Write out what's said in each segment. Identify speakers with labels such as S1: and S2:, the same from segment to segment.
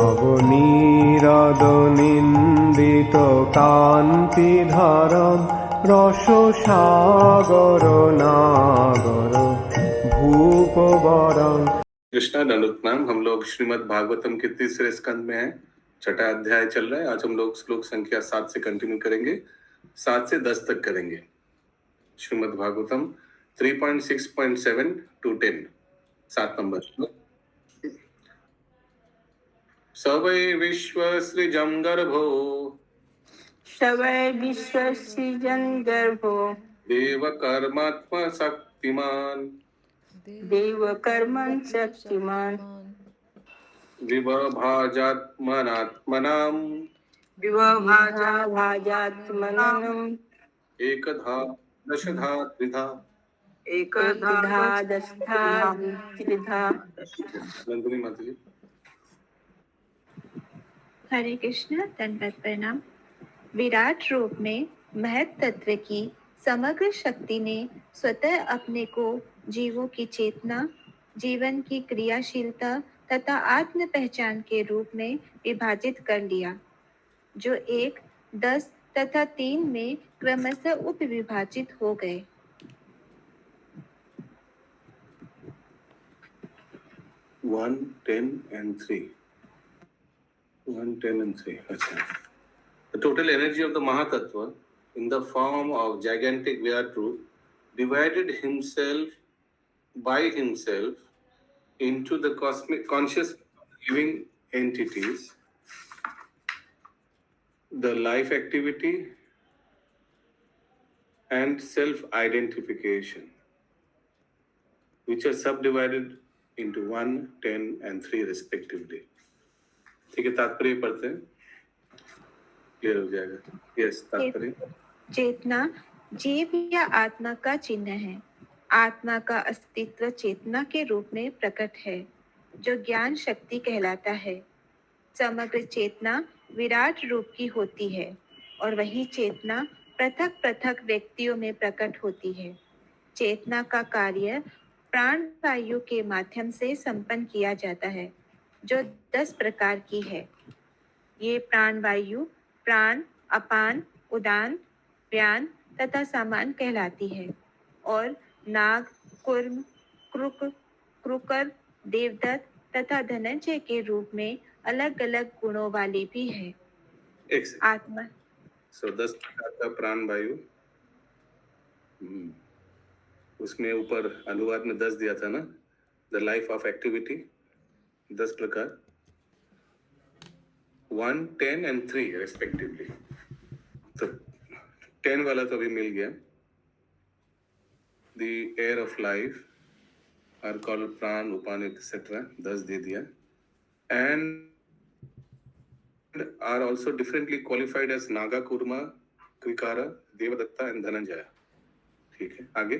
S1: নবনীরদনিন্দিত কান্তিধারম রসসাগর নাগর भूपवरं।
S2: कृष्णा दंडवत प्रणाम। हम लोग श्रीमद् भागवतम के तीसरे स्कंद में हैं। छठा अध्याय चल रहा है। आज हम लोग श्लोक संख्या 7 से कंटिन्यू करेंगे, 7 से 10 तक करेंगे। श्रीमद् भागवतम 3.6.7 to 10, 7 नंबर श्लोक। सवै विश्वसृजं गर्भो
S3: सवै विश्वसृजं गर्भो
S2: देवकर्मात्मशक्तिमान्
S3: देवकर्मं शक्तिमान्
S2: विवभाजात्मनात्मनाम्
S3: विवभाजात्मनम्
S2: एकधा दशधा त्रिधा
S3: एकधा दशधा त्रिधा।
S2: नंदिनी माता जी।
S4: हरे कृष्ण। दंडवत प्रणाम। विराट रूप में महत तत्व की समग्र शक्ति ने स्वतः अपने को जीवों की चेतना, जीवन की क्रियाशीलता तथा आत्म पहचान के रूप में विभाजित कर लिया, जो 1, 10 तथा 3 में क्रमशः उप विभाजित हो गए।
S2: 1, 10 and 3. 1, 10 and 3. अच्छा. The total energy of the Mahatattva in the form of gigantic Virat Roop divided himself by himself into the cosmic conscious living entities, the life activity and self-identification, which are subdivided into 1, 10 and 3 respectively. ठीक है, तात्पर्य पढ़ते हैं, clear हो जाएगा। Yes, तात्पर्य।
S4: चेतना जीव या आत्मा का चिन्ह है। आत्मा का अस्तित्व चेतना के रूप में प्रकट है, जो ज्ञान शक्ति कहलाता है। समग्र चेतना विराट रूप की होती है और वही चेतना पृथक पृथक व्यक्तियों में प्रकट होती है। चेतना का कार्य प्राण वायु के माध्यम से संपन्न किया जाता है, जो 10 प्रकार की है। ये प्राण वायु प्राण, अपान, उदान, व्यान तथा समान कहलाती है और नाग, कुर्म, क्रुक, क्रुकर, देवदत्त तथा धनंजय के रूप में अलग अलग गुणों वाली भी है। आत्मा
S2: 10 प्रकार का प्राण वायु, उसमें ऊपर अनुवाद में 10 दिया था ना, द लाइफ ऑफ एक्टिविटी, 10 प्रकार, 1, 10 and 3 रेस्पेक्टिवली। तो 10 वाला तो अभी मिल गया। The air of life are called prana, upana etcetera, 10 दे दिया। And are also differently qualified as naga, kurma, krikara, devadatta and dhananjaya. ठीक है, आगे।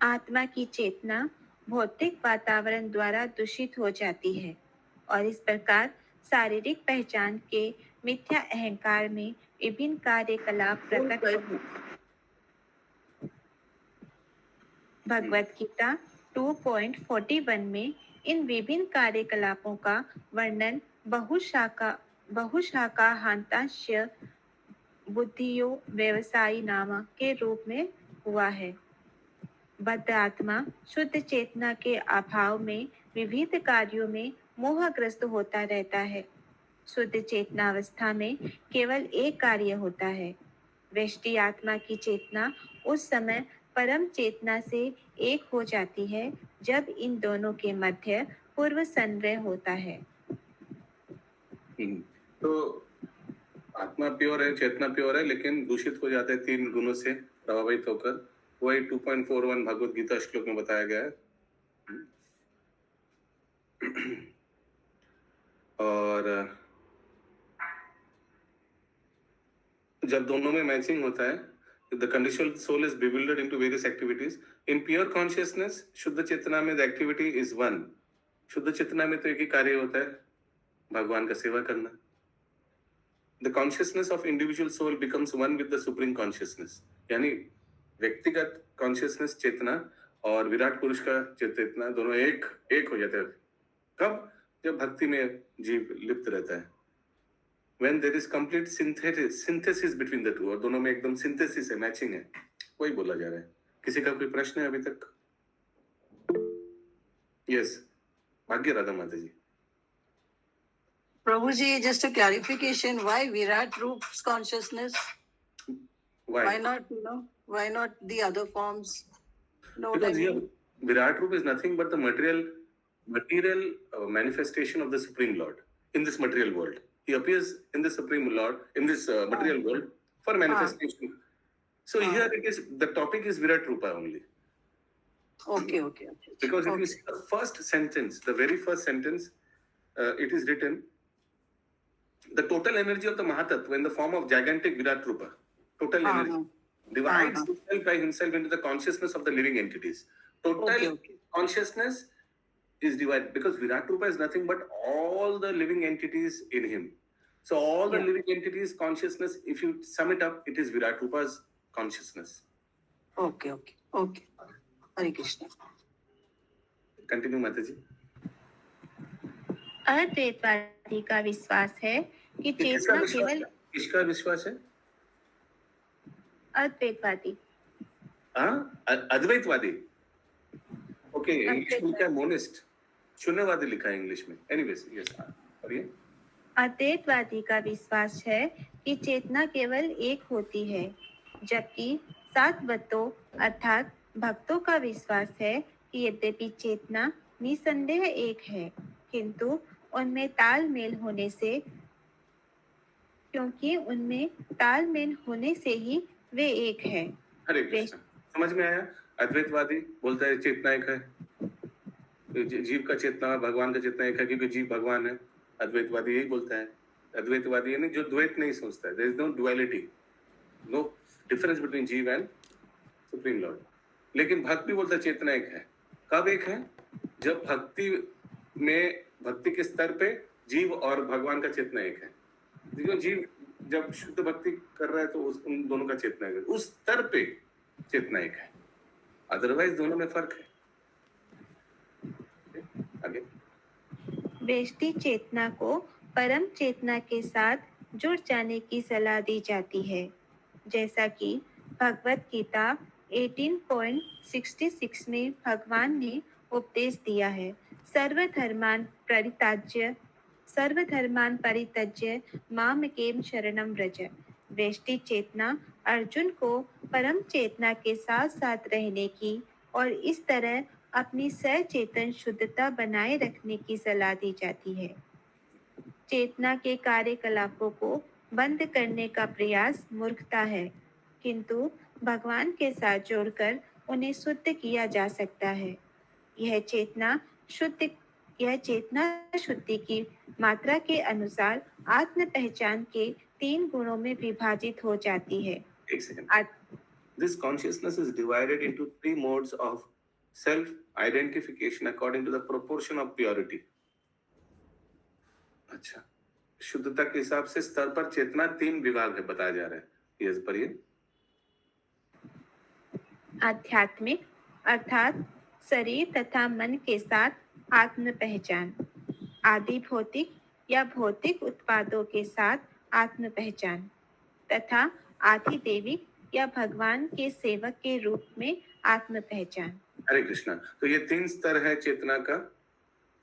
S4: आत्मा की चेतना भौतिक वातावरण द्वारा दूषित हो जाती है और इस प्रकार शारीरिक पहचान के मिथ्या अहंकार में विभिन्न कार्यकलाप प्रकट होते हैं। भगवत गीता 2.41 में इन विभिन्न कार्यकलापों का वर्णन बहुशाखाहांताश्य बुद्धियो व्यवसायी नाम के रूप में हुआ है। बद्ध आत्मा शुद्ध चेतना के अभाव में विविध कार्यों में मोहग्रस्त होता रहता है। शुद्ध चेतनावस्था में केवल एक कार्य होता है। व्यष्टि आत्मा की चेतना उस समय परम चेतना से एक हो जाती है जब इन दोनों के मध्य पूर्व संवय होता है।
S2: तो आत्मा प्योर है, चेतना प्योर है, लेकिन दूषित हो जाते हैं 3 गुणों से प्रभावित होकर। वही 2.41 भगवत गीता श्लोक में बताया गया है। और जब दोनों में मैचिंग होता है, the conditional soul is bewildered into various activities. In pure consciousness, शुद्ध चेतना में the activity is one. शुद्ध चेतना में तो एक ही कार्य होता है, भगवान का सेवा करना। The consciousness of individual soul becomes one with the supreme consciousness. यानी व्यक्तिगत कॉन्शियसनेस चेतना और विराट पुरुष का चेतना दोनों एक एक हो जाते हैं। कब? जब भक्ति में जीव लिप्त रहता है। When there is complete synthesis between the two, और दोनों में एकदम सिंथेसिस है, मैचिंग है, वही बोला जा रहा है। किसी का कोई प्रश्न है अभी तक? यस, भाग्य राधा माता जी।
S5: Prabhuji, just a clarification, why Virat Roop's consciousness? Why not, why not the other forms? No,
S2: Because here, Virat Roop is nothing but the material manifestation of the Supreme Lord in this material world. He appears in the Supreme Lord, in this material world for manifestation. So here it is, the topic is Virat Rupa only.
S5: Okay.
S2: Because if you see the first sentence, the very first sentence, it is written, the total energy of the Mahatattva in the form of gigantic Virat Rupa, total energy, divides itself by himself into the consciousness of the living entities. Total consciousness is divided because Virat Rupa is nothing but all the living entities in him. So all the living entities consciousness, if you sum it up, it is Virat Rupa's consciousness.
S5: Okay. Hare Krishna.
S2: Continue, Mataji.
S4: अद्वैतवादी का विश्वास है कि चेतना केवल
S2: किसका विश्वास है?
S4: अद्वैतवादी।
S2: अद्वैतवादी। Okay, English में क्या मोनिस्ट? शून्यवादी लिखा है इंग्लिश में। एनीवेज, यस, पढ़िए।
S4: अद्वैतवादी का विश्वास है कि चेतना केवल एक होती है, जबकि सात्वतों अर्थात भक्तों का विश्वास है कि यद्यपि चेतना निसंदेह एक है, किंतु उनमें तालमेल होने से ही वे एक है।
S2: हरे कृष्ण, समझ में आया? अद्वैतवादी बोलता है चेतना एक है, जीव का चेतना भगवान का चेतना एक है क्योंकि जीव भगवान है। अद्वैतवादी यही बोलता है। अद्वैतवादी यानी जो द्वैत नहीं सोचता है, there is no duality, no difference between jiva and supreme lord. लेकिन भक्त भी बोलता है चेतना एक है। कब एक है? जब भक्ति के स्तर पे जीव और भगवान का चेतना एक है। देखो, जीव जब शुद्ध भक्ति कर रहा है तो उन दोनों का चेतना एक है, उस स्तर पे चेतना एक है, अदरवाइज दोनों में फर्क है। आगे।
S4: व्यष्टि चेतना को परम चेतना के साथ जुड़ जाने की सलाह दी जाती है, जैसा कि भगवत गीता 18.66 में भगवान ने उपदेश दिया है, सर्वधर्मान परित्यज्य मामेकं शरणं व्रज। व्यष्टि चेतना अर्जुन को परम चेतना के साथ साथ रहने की और इस तरह अपनी सचेतन शुद्धता बनाए रखने की सलाह दी जाती है। चेतना के कार्यकलापों को बंद करने का प्रयास मूर्खता है, किंतु भगवान के साथ जोड़कर उन्हें शुद्ध किया जा सकता है। यह चेतना शुद्धि की मात्रा के अनुसार आत्म पहचान के 3 गुणों में विभाजित हो जाती है।
S2: एक second. This consciousness is divided into 3 modes of self-identification according to the proportion of purity. अच्छा, शुद्धता के हिसाब से स्तर पर चेतना 3 विभाग है बताया जा रहा है। यस, पढ़िए।
S4: आध्यात्मिक अर्थात शरीर तथा मन के साथ आत्म पहचान, आदि भौतिक या भौतिक उत्पादों के साथ आत्म पहचान, तथा आदि दैविक या भगवान के सेवक के रूप में आत्म पहचान।
S2: हरे कृष्णा। तो ये 3 स्तर है चेतना का।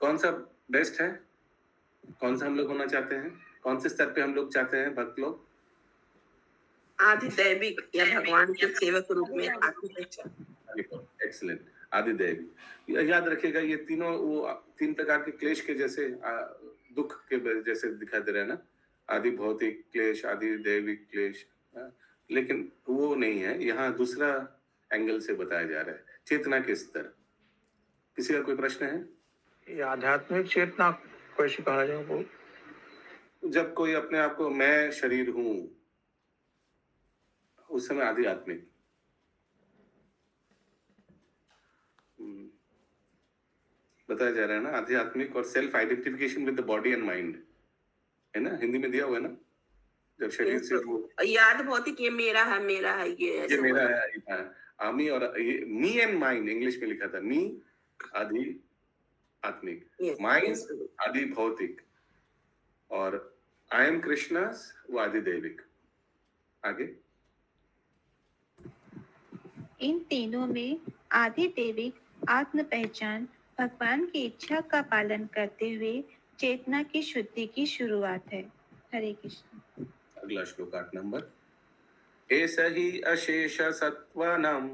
S2: कौन सा बेस्ट है? कौन सा हम लोग होना चाहते हैं? कौन से स्तर पे हम लोग चाहते हैं भक्त लोग?
S3: आदि दैविक या भगवान के सेवक रूप में आत्म पहचान।
S2: एक्सीलेंट, आदि दैविक। याद रखिएगा, ये तीनों वो 3 प्रकार के क्लेश के जैसे दुख के जैसे दिखाई दे रहे हैं ना, आदि भौतिक क्लेश, आदि दैविक क्लेश, लेकिन वो नहीं है। यहाँ दूसरा एंगल से बताया जा रहा है, चेतना के स्तर। किसी का कोई प्रश्न है?
S1: ये आध्यात्मिक चेतना कैसे कहा जाए?
S2: जब कोई अपने आप को मैं शरीर हूं, उस समय आध्यात्मिक। बताया जा रहा है ना, आध्यात्मिक और self identification with the body and mind, है ना, हिंदी में दिया हुआ है ना। जब शरीर से वो
S3: याद भौतिक ये मेरा है, ये
S2: मेरा है, आमी और मी एंड माइन इंग्लिश में लिखा था, मी आदि आत्मिक,
S3: Yes,
S2: माइन
S3: yes, Prabhu.
S2: आदि भौतिक, और आई एम कृष्णास वो आदि दैविक। आगे
S4: इन तीनों में आदि दैविक आत्म पहचान भगवान की इच्छा का पालन करते हुए चेतना की शुद्धि की शुरुआत है। हरे कृष्ण।
S2: अगला श्लोक 8 नंबर। एष हि अशेष सत्त्वानाम्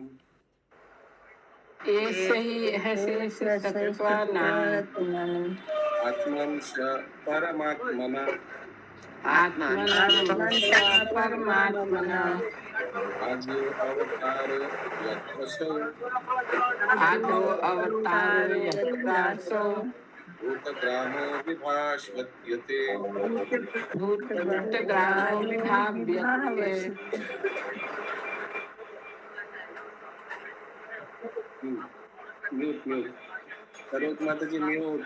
S5: एष हि अशेष सत्त्वानाम्
S2: आत्मंश परमात्मना
S5: आत्मनः परमात्मना
S2: आद्यो अवतारो यत्वसौ
S5: आदो अवतारो यत्रासो
S2: भूतग्रामो विभाषवत्यते।
S5: भूतग्रामो विभाव्यते।
S2: म्यूट म्यूट करो माता जी, म्यूट।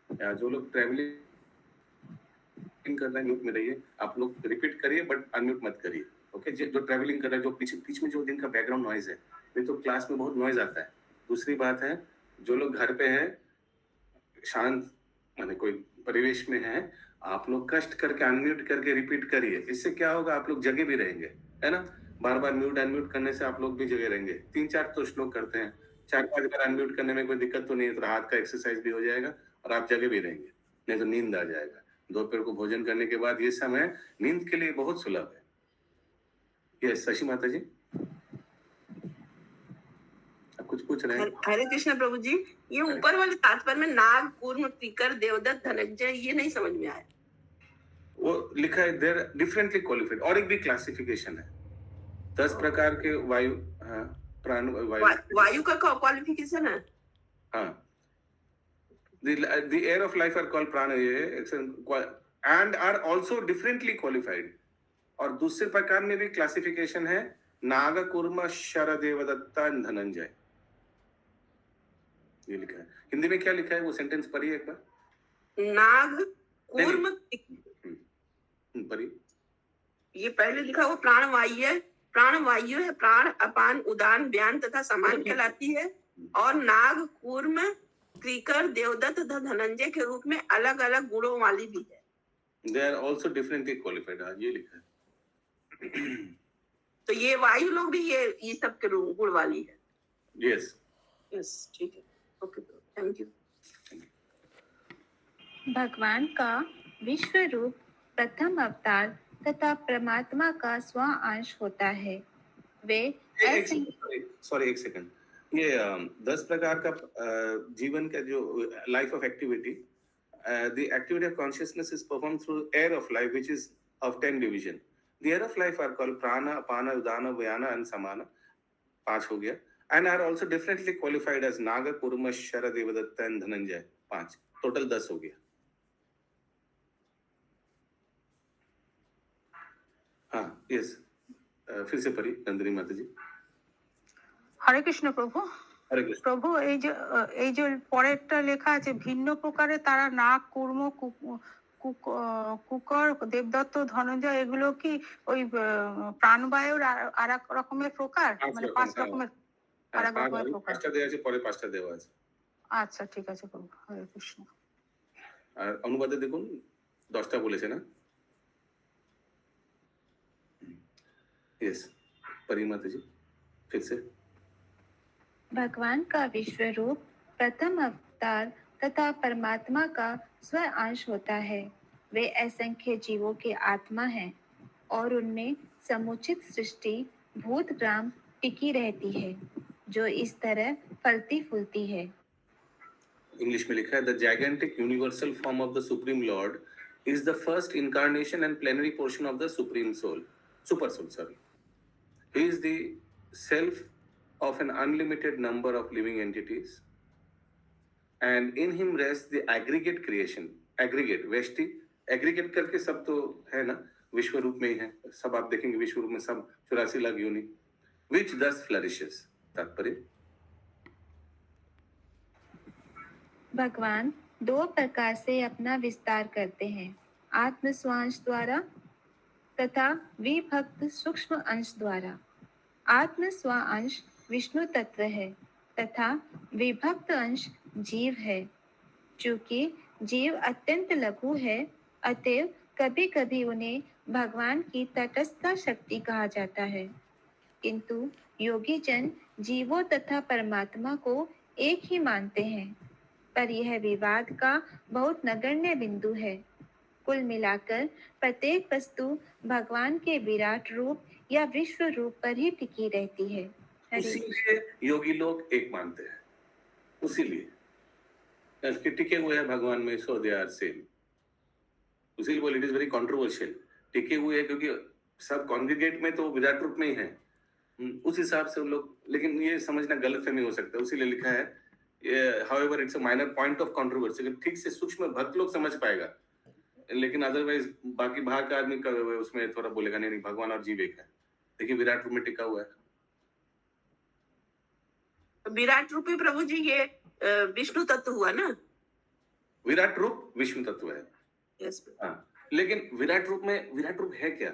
S2: या जो लोग ट्रैवलिंग कर रहे हैं म्यूट में रहिए, आप लोग रिपीट करिए बट अनम्यूट मत करिए। ओके, जो ट्रैवलिंग कर रहे हैं, जो बीच में जो जिनका बैकग्राउंड नॉइज है, नहीं तो क्लास में बहुत नॉइज आता है। दूसरी बात है, जो लोग घर पे हैं, शांत माने कोई परिवेश में है, आप लोग कष्ट करके अनम्यूट करके रिपीट करिए। इससे क्या होगा, आप लोग जगह भी रहेंगे, है ना। बार बार म्यूट अनम्यूट करने से आप लोग भी जगह रहेंगे। 3-4 तो श्लोक करते हैं, 4-5 बार अनम्यूट करने में कोई दिक्कत तो नहीं है, तो हाथ का एक्सरसाइज भी हो जाएगा और आप जगह भी रहेंगे, नहीं तो नींद आ जाएगा। दोपहर को भोजन करने के बाद ये समय नींद के लिए बहुत सुलभ है। यस शशि माता जी, आप कुछ पूछ रहे हैं?
S3: हरे कृष्ण प्रभु जी, ये ऊपर वाले तात्पर्य में नाग, कूर्म, टिकर, देवदत्त, धनंजय, ये नहीं समझ में आया।
S2: वो लिखा है देयर डिफरेंटली क्वालिफाइड, और एक भी क्लासिफिकेशन है 10 प्रकार के वायु, हाँ प्राण वायु,
S3: वायु का क्वालिफिकेशन है।
S2: हाँ, the air of life are called prana and are also differently qualified। और दूसरे प्रकार में भी क्लासिफिकेशन है, नाग, कूर्म, शर, देवदत्ता, धनंजय, ये लिखा है। हिंदी में क्या लिखा है वो सेंटेंस पढ़िए एक बार।
S3: नाग, कूर्म,
S2: पढ़िए।
S3: ये पहले लिखा वो प्राण वायु है। प्राण वायु है, प्राण, अपान, उदान, व्यान तथा समान कहलाती है। और नाग, कूर्म, क्रीकर, देवदत्त तथा धनंजय के रूप में अलग अलग गुणों वाली भी है।
S2: They are also differently qualified, हाँ ये लिखा है।
S3: तो ये वायु लोग भी ये सब के गुण वाली है।
S2: Yes।
S3: यस, ठीक है, ओके, थैंक यू।
S4: भगवान का विश्व रूप प्रथम अवतार तथा परमात्मा का स्व अंश होता है। वे
S2: सॉरी एक सेकंड, ये 10 प्रकार का जीवन का जो life of activity, the activity of consciousness is performed through air of life, which is of 10 division. The air of life are called prana, apana, udana, vyana and samana, 5 हो गया, and are also differently qualified as naga, kurma, shara, devadatta and dhananjay, 5, total 10 हो गया। हाँ yes, फिर से पढ़ी नंदिनी माता जी।
S6: হরে কৃষ্ণ প্রভু।
S2: हरे कृष्ण।
S6: প্রভু এই যে পরেরটা লেখা আছে, ভিন্ন প্রকারে তারা নাগ, কূর্ম, কুকর, দেবদত্ত, ধনঞ্জয়, এগুলো কি ওই প্রাণবায়ুর আর এক রকমের প্রকার, মানে 5 রকমের আর এক রকমের প্রকার?
S2: 5টা দেওয়া আছে, পরে 5টা দেওয়া আছে।
S6: আচ্ছা ঠিক আছে প্রভু, হরে কৃষ্ণ।
S2: আর অনুবাদে দেখুন 10টা বলেছে না। यस परिमाता जी फिर से।
S4: भगवान का विश्व रूप प्रथम अवतार तथा परमात्मा का स्व अंश होता है। वे असंख्य जीवों के आत्मा हैं और उनमें समुचित सृष्टि भूत ग्राम टिकी रहती है, जो इस तरह फलती फूलती है।
S2: इंग्लिश में लिखा है, the gigantic universal form of the supreme lord is the first incarnation and plenary portion of the supreme soul, super soul, sorry. He is the self of an unlimited number of living entities, and in him rests the aggregate creation, aggregate, व्यष्टि, aggregate करके सब तो है ना, विश्व रूप में ही है सब। आप देखेंगे विश्व रूप में सब 84 लाख योनि, which thus flourishes। तात्पर्य,
S4: भगवान 2 प्रकार से अपना विस्तार करते हैं, आत्म स्वांश द्वारा तथा विभक्त सूक्ष्म अंश द्वारा। आत्म स्व अंश विष्णु तत्व है तथा विभक्त अंश जीव है। चूंकि जीव अत्यंत लघु है, अतएव कभी कभी उन्हें भगवान की तटस्थ शक्ति कहा जाता है, किंतु योगी जन जीवों तथा परमात्मा को एक ही मानते हैं। पर यह विवाद का बहुत नगण्य बिंदु है। कुल मिलाकर प्रत्येक वस्तु भगवान के विराट रूप या विश्व रूप पर ही टिकी रहती है। हरे कृष्ण।
S2: इसीलिए योगी लोग एक मानते हैं, उसीलिए कि टिके हुए हैं भगवान में, सो दे आर सेम। उसीलिए बोल इट इज वेरी कंट्रोवर्शियल। टिके हुए हैं क्योंकि सब कॉन्ग्रीगेट में तो विराट रूप में ही है, उस हिसाब से उन लोग, लेकिन ये समझना गलतफहमी हो सकता है, उसीलिए लिखा है however it's a minor point of controversy. ठीक से सूक्ष्म भक्त लोग समझ पाएगा, लेकिन अदरवाइज बाकी बाहर का आदमी उसमें थोड़ा बोलेगा नहीं भगवान और जीव एक है। देखिए विराट रूप में टिका हुआ है।
S3: विराट रूपी प्रभु जी ये विष्णु तत्व हुआ ना।
S2: विराट रूप विष्णु तत्व है।
S3: यस।
S2: हाँ, लेकिन विराट रूप में विराट रूप है क्या?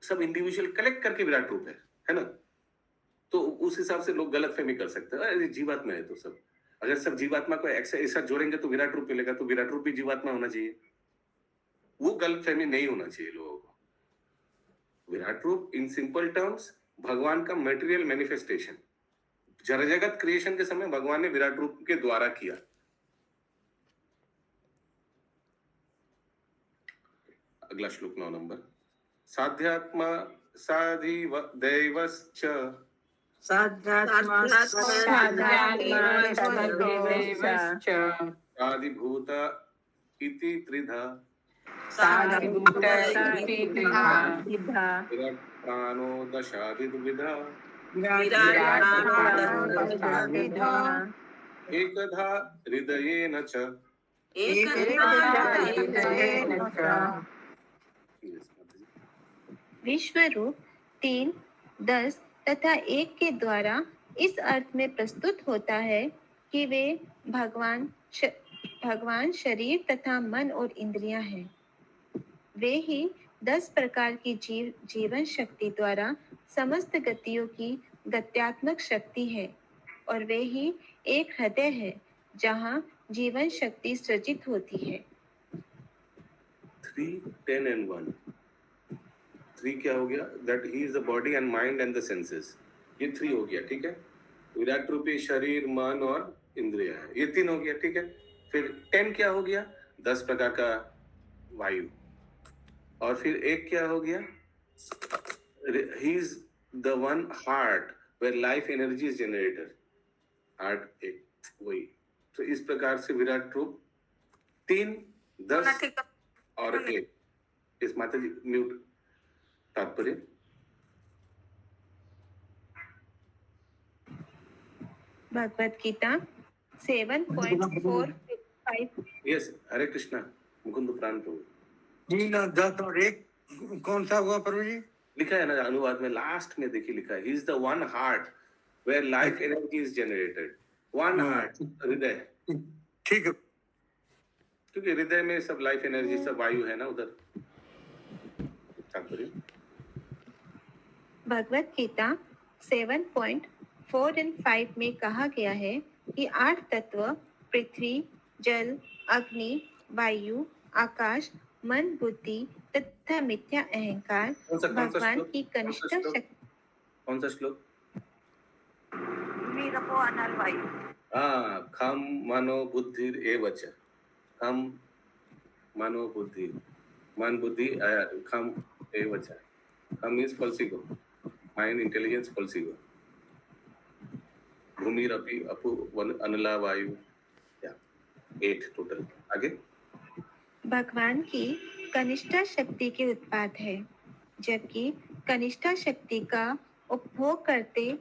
S2: सब इंडिविजुअल कलेक्ट करके विराट रूप है ना? तो उस हिसाब से लोग गलतफहमी कर सकते हैं, अरे जीवात्मा है तो सब, अगर सब जीवात्मा को ऐसा जोड़ेंगे तो विराट रूप मिलेगा, तो विराट रूप भी जीवात्मा होना चाहिए। वो गलतफहमी नहीं होना चाहिए लोगों को। विराट रूप इन सिंपल टर्म्स भगवान का मटेरियल मैनिफेस्टेशन, जड़ जगत क्रिएशन के समय भगवान ने विराट रूप के द्वारा किया। अगला श्लोक 9 नंबर। साध्यात्मा साधि दैवश्च साधिभूत इति त्रिधा विराट प्राणो दशाविधा एकधा हृदयेन च।
S4: विश्व रूप 3, 10 तथा 1 के द्वारा इस अर्थ में प्रस्तुत होता है कि वे भगवान शरीर तथा मन और इंद्रियां हैं। वे ही 10 प्रकार की जीवन शक्ति द्वारा समस्त गतियों की गत्यात्मक शक्ति है, और वे ही एक हृदय है जहाँ जीवन शक्ति सृजित होती है।
S2: 3, 10 and 1। 3 क्या हो गया? That he is the body and mind and the senses. ये 3 हो गया, ठीक है। विराट रूपी शरीर, मन और इंद्रिया है, ये 3 हो गया, ठीक है। फिर 10 क्या हो गया? 10 प्रकार का वायु। और फिर 1 क्या हो गया? He is the one heart where life energy is generated. Heart एक वही। तो इस प्रकार से विराट रूप 3, 10 और 1। इस माता जी म्यूट। तात्पर्य
S4: भगवत गीता 7.45।
S2: यस, हरे कृष्णा। मुकुंद प्राण प्रभु
S1: जी ना 10 और 1 कौन सा हुआ प्रभु जी?
S2: लिखा है ना अनुवाद में, लास्ट में देखिए लिखा है, he is the one heart where life energy is generated. One heart, हृदय,
S1: ठीक है।
S2: क्योंकि हृदय में सब लाइफ एनर्जी, सब वायु है ना उधर। तात्पर्य
S4: भगवत गीता 7.4 and 5 में कहा गया है कि 8 तत्व पृथ्वी, जल, अग्नि, वायु, आकाश, मन, बुद्धि तथा मिथ्या अहंकार भगवान की कनिष्ठ शक्ति।
S2: कौन सा श्लोक? हाँ, खम मनो बुद्धि एवच। खम मनो बुद्धि, मन बुद्धि खम एवच। Kham is false ego, mind intelligence false ego. भूमि रपि अपु वन अनला वायु, 8 टोटल। आगे
S4: भगवान की कनिष्ठा शक्ति के उत्पाद है, जबकि कनिष्ठा शक्ति का उपभोग करते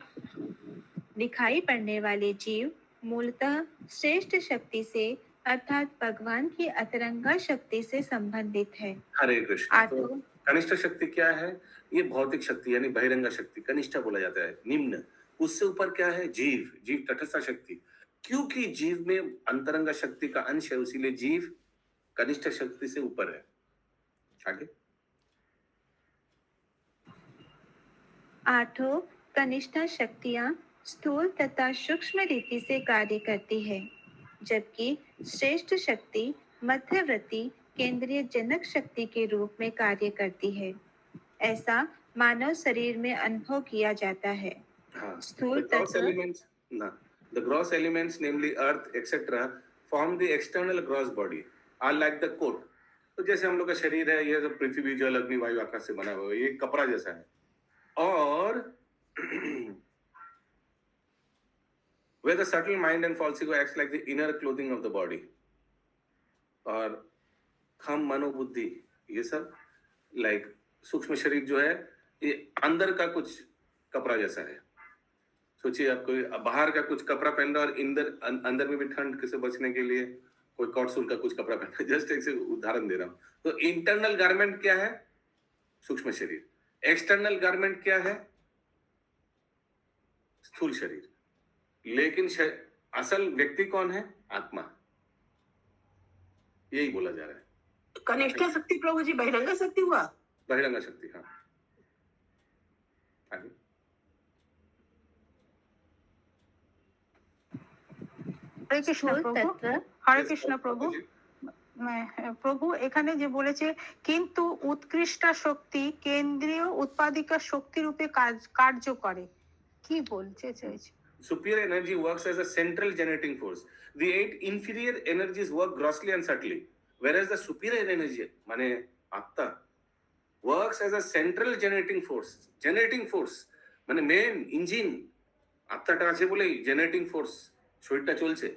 S4: दिखाई पड़ने वाले जीव मूलतः श्रेष्ठ शक्ति से अर्थात भगवान की अतरंगा शक्ति से संबंधित है।
S2: हरे कृष्ण। तो कनिष्ठ शक्ति क्या है? ये भौतिक शक्ति यानी बहिरंगा शक्ति, कनिष्ठा बोला जाता है, निम्न। उससे ऊपर क्या है? जीव, जीव तटस्थ शक्ति। क्योंकि जीव में अंतरंगा शक्ति का अंश है, इसीलिए जीव कनिष्ठ शक्ति से ऊपर है। आगे
S4: 8 कनिष्ठा शक्तियां स्थूल तथा सूक्ष्म रीति से कार्य करती है, जबकि श्रेष्ठ शक्ति मध्यवर्ती केंद्रीय जनक शक्ति के रूप में कार्य करती है। ऐसा मानव शरीर में अनुभव किया जाता है।
S2: हाँ,
S4: स्थूल
S2: the gross
S4: तत्व
S2: elements, ना, the gross elements, namely earth, etc., form the external gross body, are like the coat. तो जैसे हम लोग का शरीर है, ये सब पृथ्वी, जल, अग्नि, वायु, आकाश से बना हुआ है, ये कपड़ा जैसा है। और where the subtle mind and falsification acts like the inner clothing of the body. और खम मनोबुद्धि ये सब लाइक सूक्ष्म शरीर जो है ये अंदर का कुछ कपड़ा जैसा है। सोचिए आप कोई बाहर का कुछ कपड़ा पहन रहा है और अंदर में भी ठंड से बचने के लिए कोई कॉटसूल का कुछ कपड़ा पहन रहा है। जस्ट एक से उदाहरण दे रहा हूँ। तो इंटरनल गारमेंट क्या है? सूक्ष्म शरीर। एक्सटर्नल गारमेंट क्या है? स्थूल शरीर। लेकिन असल व्यक्ति कौन है? आत्मा। यही बोला जा रहा है।
S3: कनिष्ठा शक्ति प्रभु जी बहिरंगा शक्ति हुआ?
S2: बहिरंगा शक्ति, हाँ। आगे।
S6: হরে কৃষ্ণ
S4: स्थूल
S6: প্রভু।
S4: तत्व
S6: হরে কৃষ্ণ প্রভু। প্রভু এখানে যে বলেছে কিন্তু উৎকৃষ্ট শক্তি কেন্দ্রীয় উৎপাদিকা শক্তি রূপে কার্য করে, কি বলতে চাইছে?
S2: Superior energy works as a central generating force. The 8 inferior energies work grossly and subtly, whereas the superior energy, माने आत्मा, works as a central generating force. Generating force, माने main engine. আত্মাটা আছে বলেই generating force শরীরটা চলছে।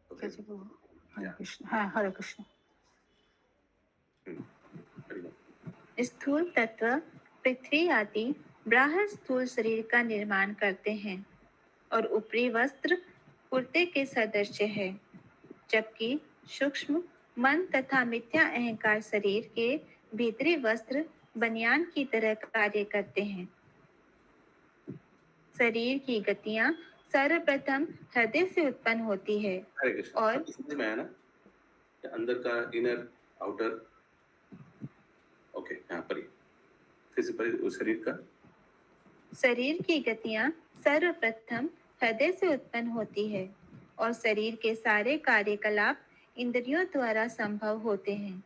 S6: ঠিক আছে প্রভু। হরে কৃষ্ণ। হ্যাঁ, হরে কৃষ্ণ।
S4: स्थूल तत्व पृथ्वी आदि बाह्य स्थूल शरीर का निर्माण करते हैं और ऊपरी वस्त्र कुर्ते के सदृश है, जबकि सूक्ष्म मन तथा मिथ्या अहंकार शरीर के भीतरी वस्त्र बनियान की तरह कार्य करते हैं। शरीर की गतियां सर्वप्रथम हृदय से उत्पन्न होती है और
S2: समझ में आया ना? अंदर का इनर आउटर, ओके, यहाँ पर फिर से शरीर का
S4: शरीर की गतियां सर्वप्रथम हृदय से उत्पन्न होती है और शरीर के सारे कार्यकलाप इंद्रियों द्वारा संभव होते हैं,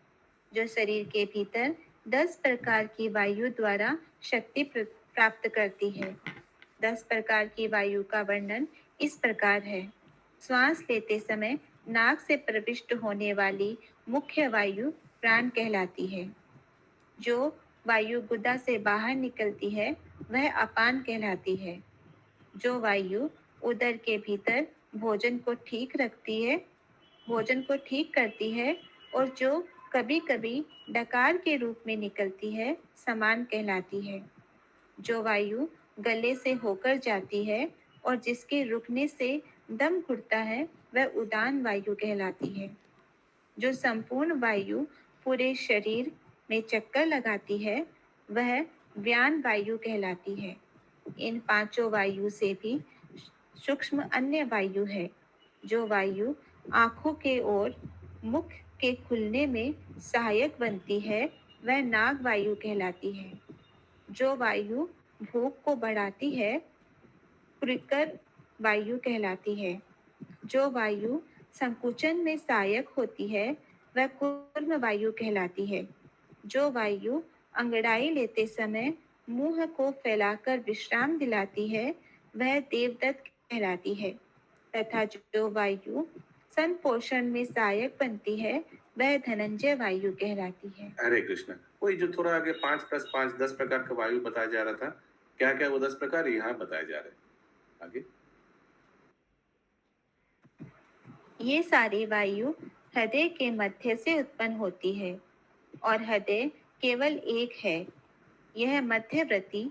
S4: जो शरीर के भीतर 10 प्रकार की वायु द्वारा शक्ति प्राप्त करती है। 10 प्रकार की वायु का वर्णन इस प्रकार है। श्वास लेते समय नाक से प्रविष्ट होने वाली मुख्य वायु प्राण कहलाती है। जो वायु गुदा से बाहर निकलती है वह अपान कहलाती है। जो वायु उदर के भीतर भोजन को ठीक करती है और जो कभी कभी डकार के रूप में निकलती है समान कहलाती है। जो वायु गले से होकर जाती है और जिसके रुकने से दम घुटता है वह उदान वायु कहलाती है। जो संपूर्ण वायु पूरे शरीर में चक्कर लगाती है वह व्यान वायु कहलाती है। इन पांचों वायु से भी सूक्ष्म अन्य वायु है। जो वायु आंखों के ओर मुख के खुलने में सहायक बनती है वह नाग वायु कहलाती है। जो वायु भूख को बढ़ाती है कृकर वायु कहलाती है। जो वायु संकुचन में सहायक होती है वह कूर्म वायु कहलाती है। जो वायु अंगड़ाई लेते समय मुंह को फैलाकर विश्राम दिलाती है वह देवदत्त कहलाती है तथा जो वायु संपोषण में सहायक बनती है वह धनंजय वायु कहलाती है।
S2: हरे कृष्ण। वही जो थोड़ा आगे 5 + 5 10 प्रकार का वायु बताया जा रहा था, क्या क्या वो 10 प्रकार यहाँ बताए जा रहे हैं। आगे
S4: ये सारी वायु हृदय के मध्य से उत्पन्न होती है और हृदय केवल एक है। यह मध्यवर्ती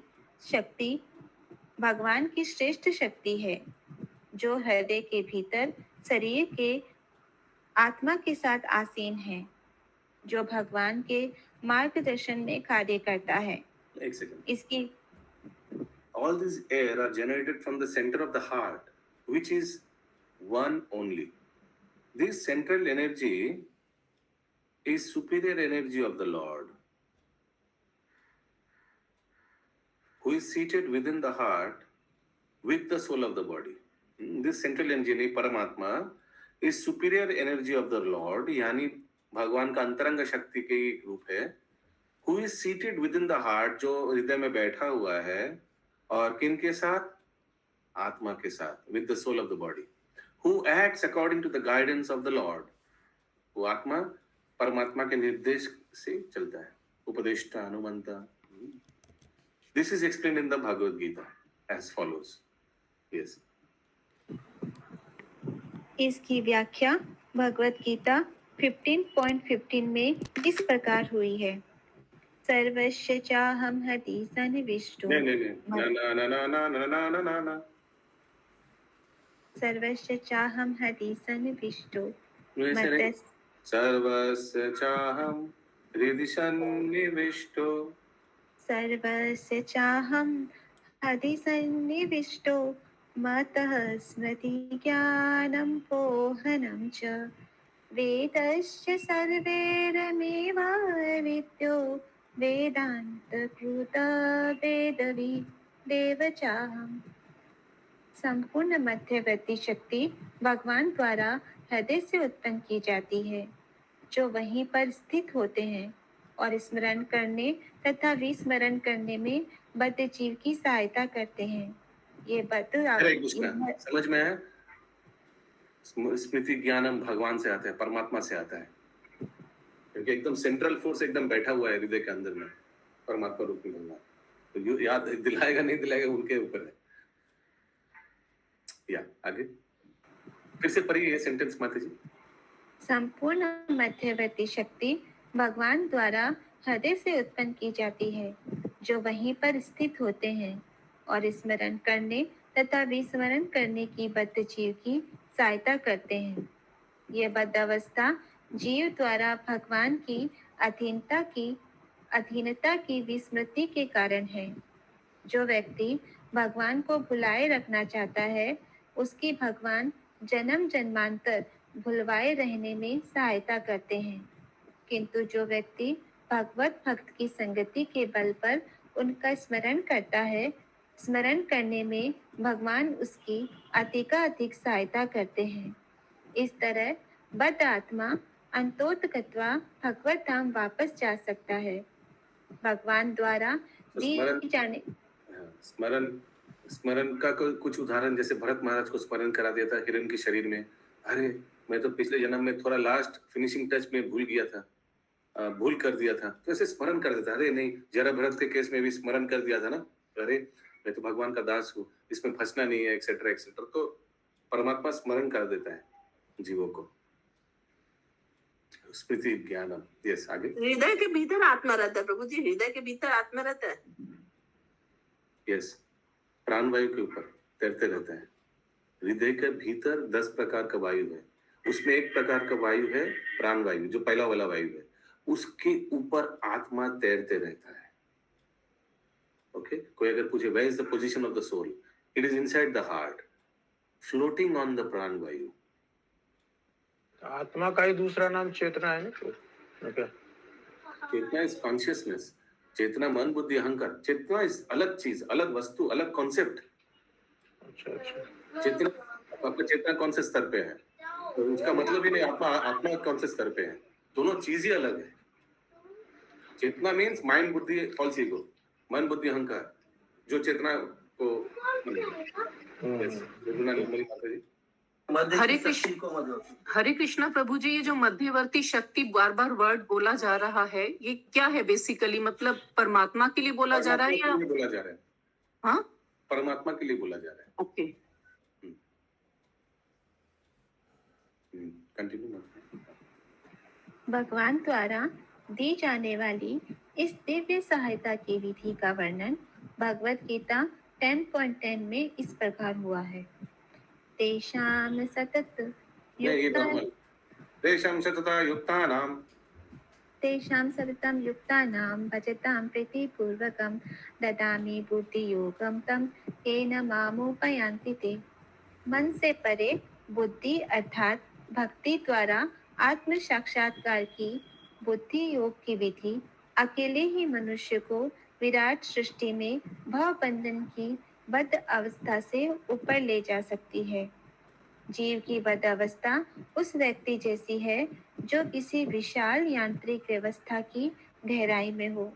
S4: शक्ति भगवान की श्रेष्ठ शक्ति है जो हृदय के भीतर शरीर के आत्मा के साथ आसीन है, जो भगवान के मार्गदर्शन में कार्य करता है।
S2: एक सेकंड।
S4: इसकी
S2: All these air are generated from the center of the heart, which is one only. This central energy is superior energy of the Lord, who is seated within the heart with the soul of the body. This central engine, Paramatma, is superior energy of the Lord, यानी भगवान का अंतरंग शक्ति के एक रूप है. Who is seated within the heart, जो हृदय में बैठा हुआ है, और किन के साथ? आत्मा के साथ, with the soul of the body. Who acts according to the guidance of the Lord. वो आत्मा परमात्मा के निर्देश से चलता है. उपदेष्टा, अनुमंता. This is explained in the Bhagavad Gita as follows. Yes.
S4: इसकी व्याख्या भगवत गीता 15.15 में इस प्रकार हुई है. सर्वस्य चाहं हृदि सन्निविष्टो.
S2: नहीं. ना.
S4: सर्वस्य चाहं हृदि सन्निविष्टो.
S2: सर्वस्य चाहं हृदि सन्निविष्टो.
S4: सर्वस्य चाहं हृदि सन्निविष्टो. मतः स्मृति ज्ञानं पोहनं च. वेदस्य सर्वैरमेव विद्यो. वेदान्तकृत वेदविदेव चाहम्. संपूर्ण मध्यवर्ती शक्ति भगवान द्वारा हृदय से उत्पन्न की जाती है, जो वहीं पर स्थित होते हैं और स्मरण करने तथा विस्मरण करने में बद्ध जीव की सहायता करते हैं. ये बद्ध
S2: हरे कृष्णा, समझ में है? स्मृति ज्ञानम भगवान से आता है, परमात्मा से आता है, क्योंकि एकदम सेंट्रल फोर्स एकदम बैठा हुआ है हृदय के अंदर में, परमात्मा रूप में भगवान. तो याद दिलाएगा नहीं दिलाएगा उनके ऊपर है. या आगे फिर से पढ़िए ये सेंटेंस माता जी.
S4: संपूर्ण मध्यवर्ती शक्ति भगवान द्वारा हृदय से उत्पन्न की जाती है, जो वहीं पर स्थित होते हैं और स्मरण करने तथा विस्मरण करने की बद्ध जीव की सहायता करते हैं. यह बद्ध अवस्था जीव द्वारा भगवान की अधीनता की विस्मृति के कारण है. जो व्यक्ति भगवान को भुलाए रखना चाहता है, उसकी भगवान जन्म जन्मांतर भुलवाए रहने में सहायता करते हैं. किंतु जो व्यक्ति भगवत भक्त की संगति के बल पर उनका स्मरण करता है, स्मरण करने में भगवान उसकी अधिकाधिक सहायता करते हैं. इस तरह बद्ध आत्मा अंतोतगत्वा भगवत धाम वापस जा सकता है. भगवान द्वारा दी जाने
S2: स्मरण का कुछ उदाहरण, जैसे भरत महाराज को स्मरण करा दिया था हिरण के शरीर में. अरे मैं तो पिछले जन्म में थोड़ा लास्ट फिनिशिंग टच में भूल गया था, भूल कर दिया था, तो ऐसे स्मरण कर देता. अरे नहीं, जरा भरत के केस में भी स्मरण कर दिया था ना, अरे मैं तो भगवान का दास हूँ, इसमें फंसना नहीं है, एक्सेट्रा एक्सेट्रा. तो परमात्मा स्मरण कर देता है जीवों को. स्मृति ज्ञानम. यस, आगे.
S3: हृदय के भीतर आत्मा रहता है प्रभु जी, हृदय के भीतर आत्मा रहता है.
S2: यस, प्राणवायु के ऊपर तैरते रहता है. हृदय के भीतर 10 प्रकार का वायु है, उसमें एक प्रकार का वायु है प्राणवायु, जो पहला वाला वायु है, उसके ऊपर आत्मा तैरते रहता है. ओके, कोई अगर पूछे where is the position of the soul, it is inside the heart, floating on the pranavayu.
S1: आत्मा का ही दूसरा नाम चेतना है ना. Okay,
S2: chetana is consciousness. चेतना मन बुद्धि अहंकार. चेतना इज अलग चीज, अलग वस्तु, अलग कॉन्सेप्ट.
S1: अच्छा.
S2: चेतना, आपका चेतना कौन से स्तर पे है, तो उसका मतलब ही नहीं आत्मा कौन से स्तर पे है. दोनों चीज ही अलग है. चेतना मीन्स माइंड बुद्धि फॉल्स ईगो, मन बुद्धि अहंकार, जो चेतना को
S7: हरे कृष्णा प्रभु जी, ये जो मध्यवर्ती शक्ति बार बार वर्ड बोला जा रहा है, ये क्या है बेसिकली? मतलब परमात्मा के लिए बोला जा रहा है या
S2: बोला जा रहा है?
S7: हाँ,
S2: परमात्मा के लिए बोला जा रहा है.
S7: Okay,
S2: continue.
S4: भगवान द्वारा दी जाने वाली इस दिव्य सहायता की विधि का वर्णन भगवत गीता 10.10 में इस प्रकार हुआ है. तेषां सतत सततं युक्तानां भजतां प्रीतिपूर्वकं ददामि बुद्धियोगं तं येन मामुपयान्ति ते. मन से परे बुद्धि अर्थात भक्ति द्वारा आत्म साक्षात्कार की बुद्धि योग की विधि अकेले ही मनुष्य को विराट सृष्टि में भाव बंधन की बद्ध अवस्था से ऊपर ले जा सकती है। जीव की बद्ध अवस्था उस व्यक्ति जैसी है जो किसी विशाल यांत्रिक व्यवस्था की गहराई में हो।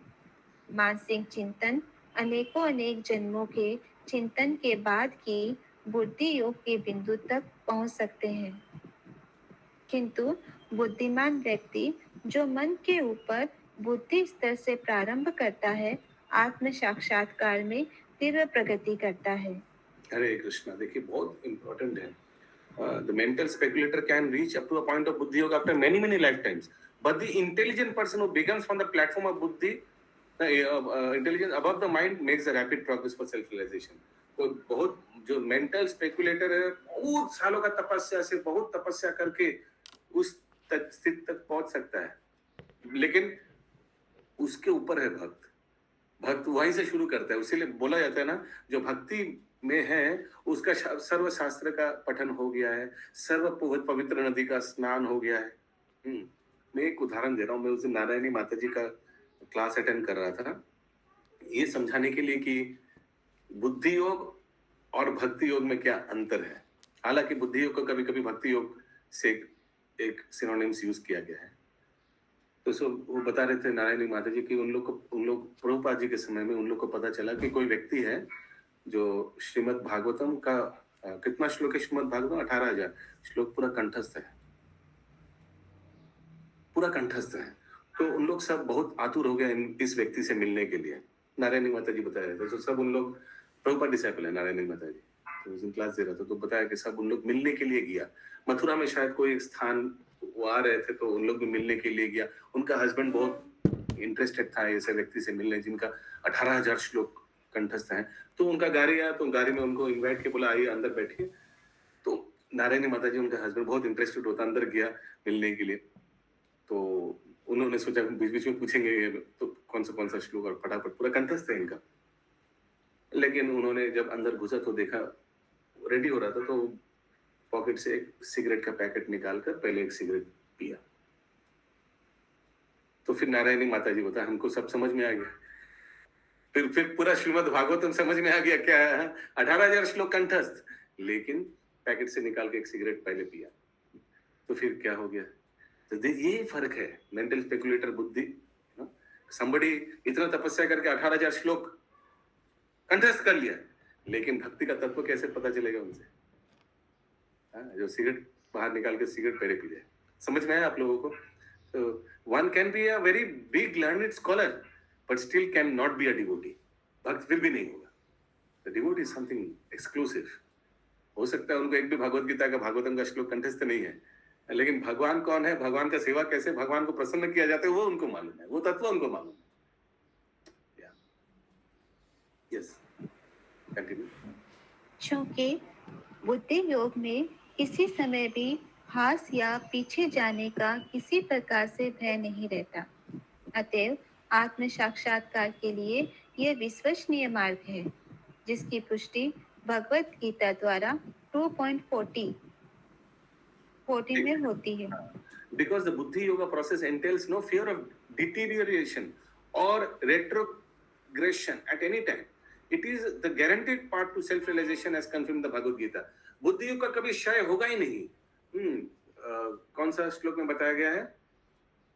S4: मानसिक चिंतन अनेक जन्मों के चिंतन के बाद की बुद्धि योग के बिंदु तक पहुंच सकते हैं, किंतु बुद्धिमान व्यक्ति जो मन के ऊपर बुद्धि स्तर से प्रारंभ करता है, आत्म साक्षात्कार में तीव्र प्रगति करता है।
S2: हरे कृष्णा, देखिए बहुत इंपॉर्टेंट है. The mental speculator can reach up to a point of buddhi yoga after many lifetimes, but the intelligent person who begins from the platform of buddhi, the intelligence above the mind, makes a rapid progress for self realization. तो बहुत जो mental speculator है, बहुत सालों का तपस्या से, बहुत तपस्या करके उस स्थिति तक पहुंच सकता है, लेकिन उसके ऊपर है भक्त वहीं से शुरू करता है. इसीलिए बोला जाता है ना, जो भक्ति में है उसका सर्व शास्त्र का पठन हो गया है, सर्व पवित्र नदी का स्नान हो गया है. मैं एक उदाहरण दे रहा हूँ. मैं उस दिन नारायणी माता जी का क्लास अटेंड कर रहा था, ये समझाने के लिए कि बुद्धि योग और भक्ति योग में क्या अंतर है. हालांकि बुद्धि योग को कभी कभी भक्ति योग से एक सिनोनिम्स यूज किया गया है. तो वो बता रहे थे नारायणी माता जी की उन लोग प्रभुपाद जी के समय में उन लोग को पता चला कि कोई व्यक्ति है जो श्रीमद् भागवतम का कितना श्लोक है, श्रीमद् भागवतम 18,000 श्लोक पूरा कंठस्थ है, पूरा कंठस्थ है. तो उन लोग सब बहुत आतुर हो गए इस व्यक्ति से मिलने के लिए. नारायणी माता जी बता रहे थे, तो सब उन लोग प्रभुपाद डिसाइपल है नारायणी माता जी, तो उस दिन क्लास दे रहा था, तो बताया कि सब उन लोग मिलने के लिए गया. मथुरा में शायद कोई स्थान वो आ रहे थे, तो उन लोग भी मिलने के लिए गया. उनका हस्बैंड बहुत इंटरेस्टेड था ऐसे व्यक्ति से मिलने जिनका 18,000 श्लोक कंठस्थ है. तो उनका गाड़ी आया, तो गाड़ी में उनको इनवाइट के बोला आइए अंदर बैठिए. तो नारायणी माता जी, उनका हस्बैंड बहुत इंटरेस्टेड होता, अंदर गया मिलने के लिए. तो उन्होंने सोचा बीच में पूछेंगे तो कौन सा श्लोक, और फटाफट पूरा कंठस्थ है इनका. लेकिन उन्होंने जब अंदर घुसा तो देखा रेडी हो रहा था, तो पॉकेट से एक सिगरेट का पैकेट निकालकर पहले एक सिगरेट पिया. तो फिर नारायणी माता जी बता, हमको सब समझ में आ गया. फिर पूरा श्रीमद् भागवतम समझ में आ गया क्या है, 18,000 श्लोक कंठस्थ, लेकिन पैकेट से निकाल के एक सिगरेट पहले पिया. तो फिर क्या हो गया. तो ये फर्क है मेंटल स्पेकुलेटर बुद्धि. somebody इतना तपस्या करके 18,000 श्लोक कंठस्थ कर लिया, लेकिन भक्ति का तत्व कैसे पता चलेगा उनसे. जो सिगरेट बाहर निकाल के सिगरेट पहले पी जाए. समझ में आया आप लोगों को. तो one can be a very big learned scholar but still can not be a devotee. भक्त फिर भी नहीं होगा. The devotee is something exclusive. हो सकता है उनको एक भी भगवत गीता का भागवतम का श्लोक कंठस्थ नहीं है, लेकिन भगवान कौन है, भगवान का सेवा कैसे भगवान को प्रसन्न किया जाता है, वो उनको मालूम है, वो तत्व उनको मालूम है. Yes, continue.
S4: चूंकि बुद्धि योग में किसी समय भी हास या पीछे जाने का किसी प्रकार से भय नहीं रहता, अतएव आत्म साक्षात्कार के लिए यह विश्वसनीय मार्ग है, जिसकी पुष्टि भगवत गीता द्वारा 2.14 में होती है.
S2: Because the buddhi yoga process entails no fear of deterioration or retrogression at any time. It is the guaranteed path to self-realization as confirmed in the Bhagavad Gita. बुद्धि योग का कभी क्षय होगा ही नहीं. कौन सा श्लोक में बताया गया है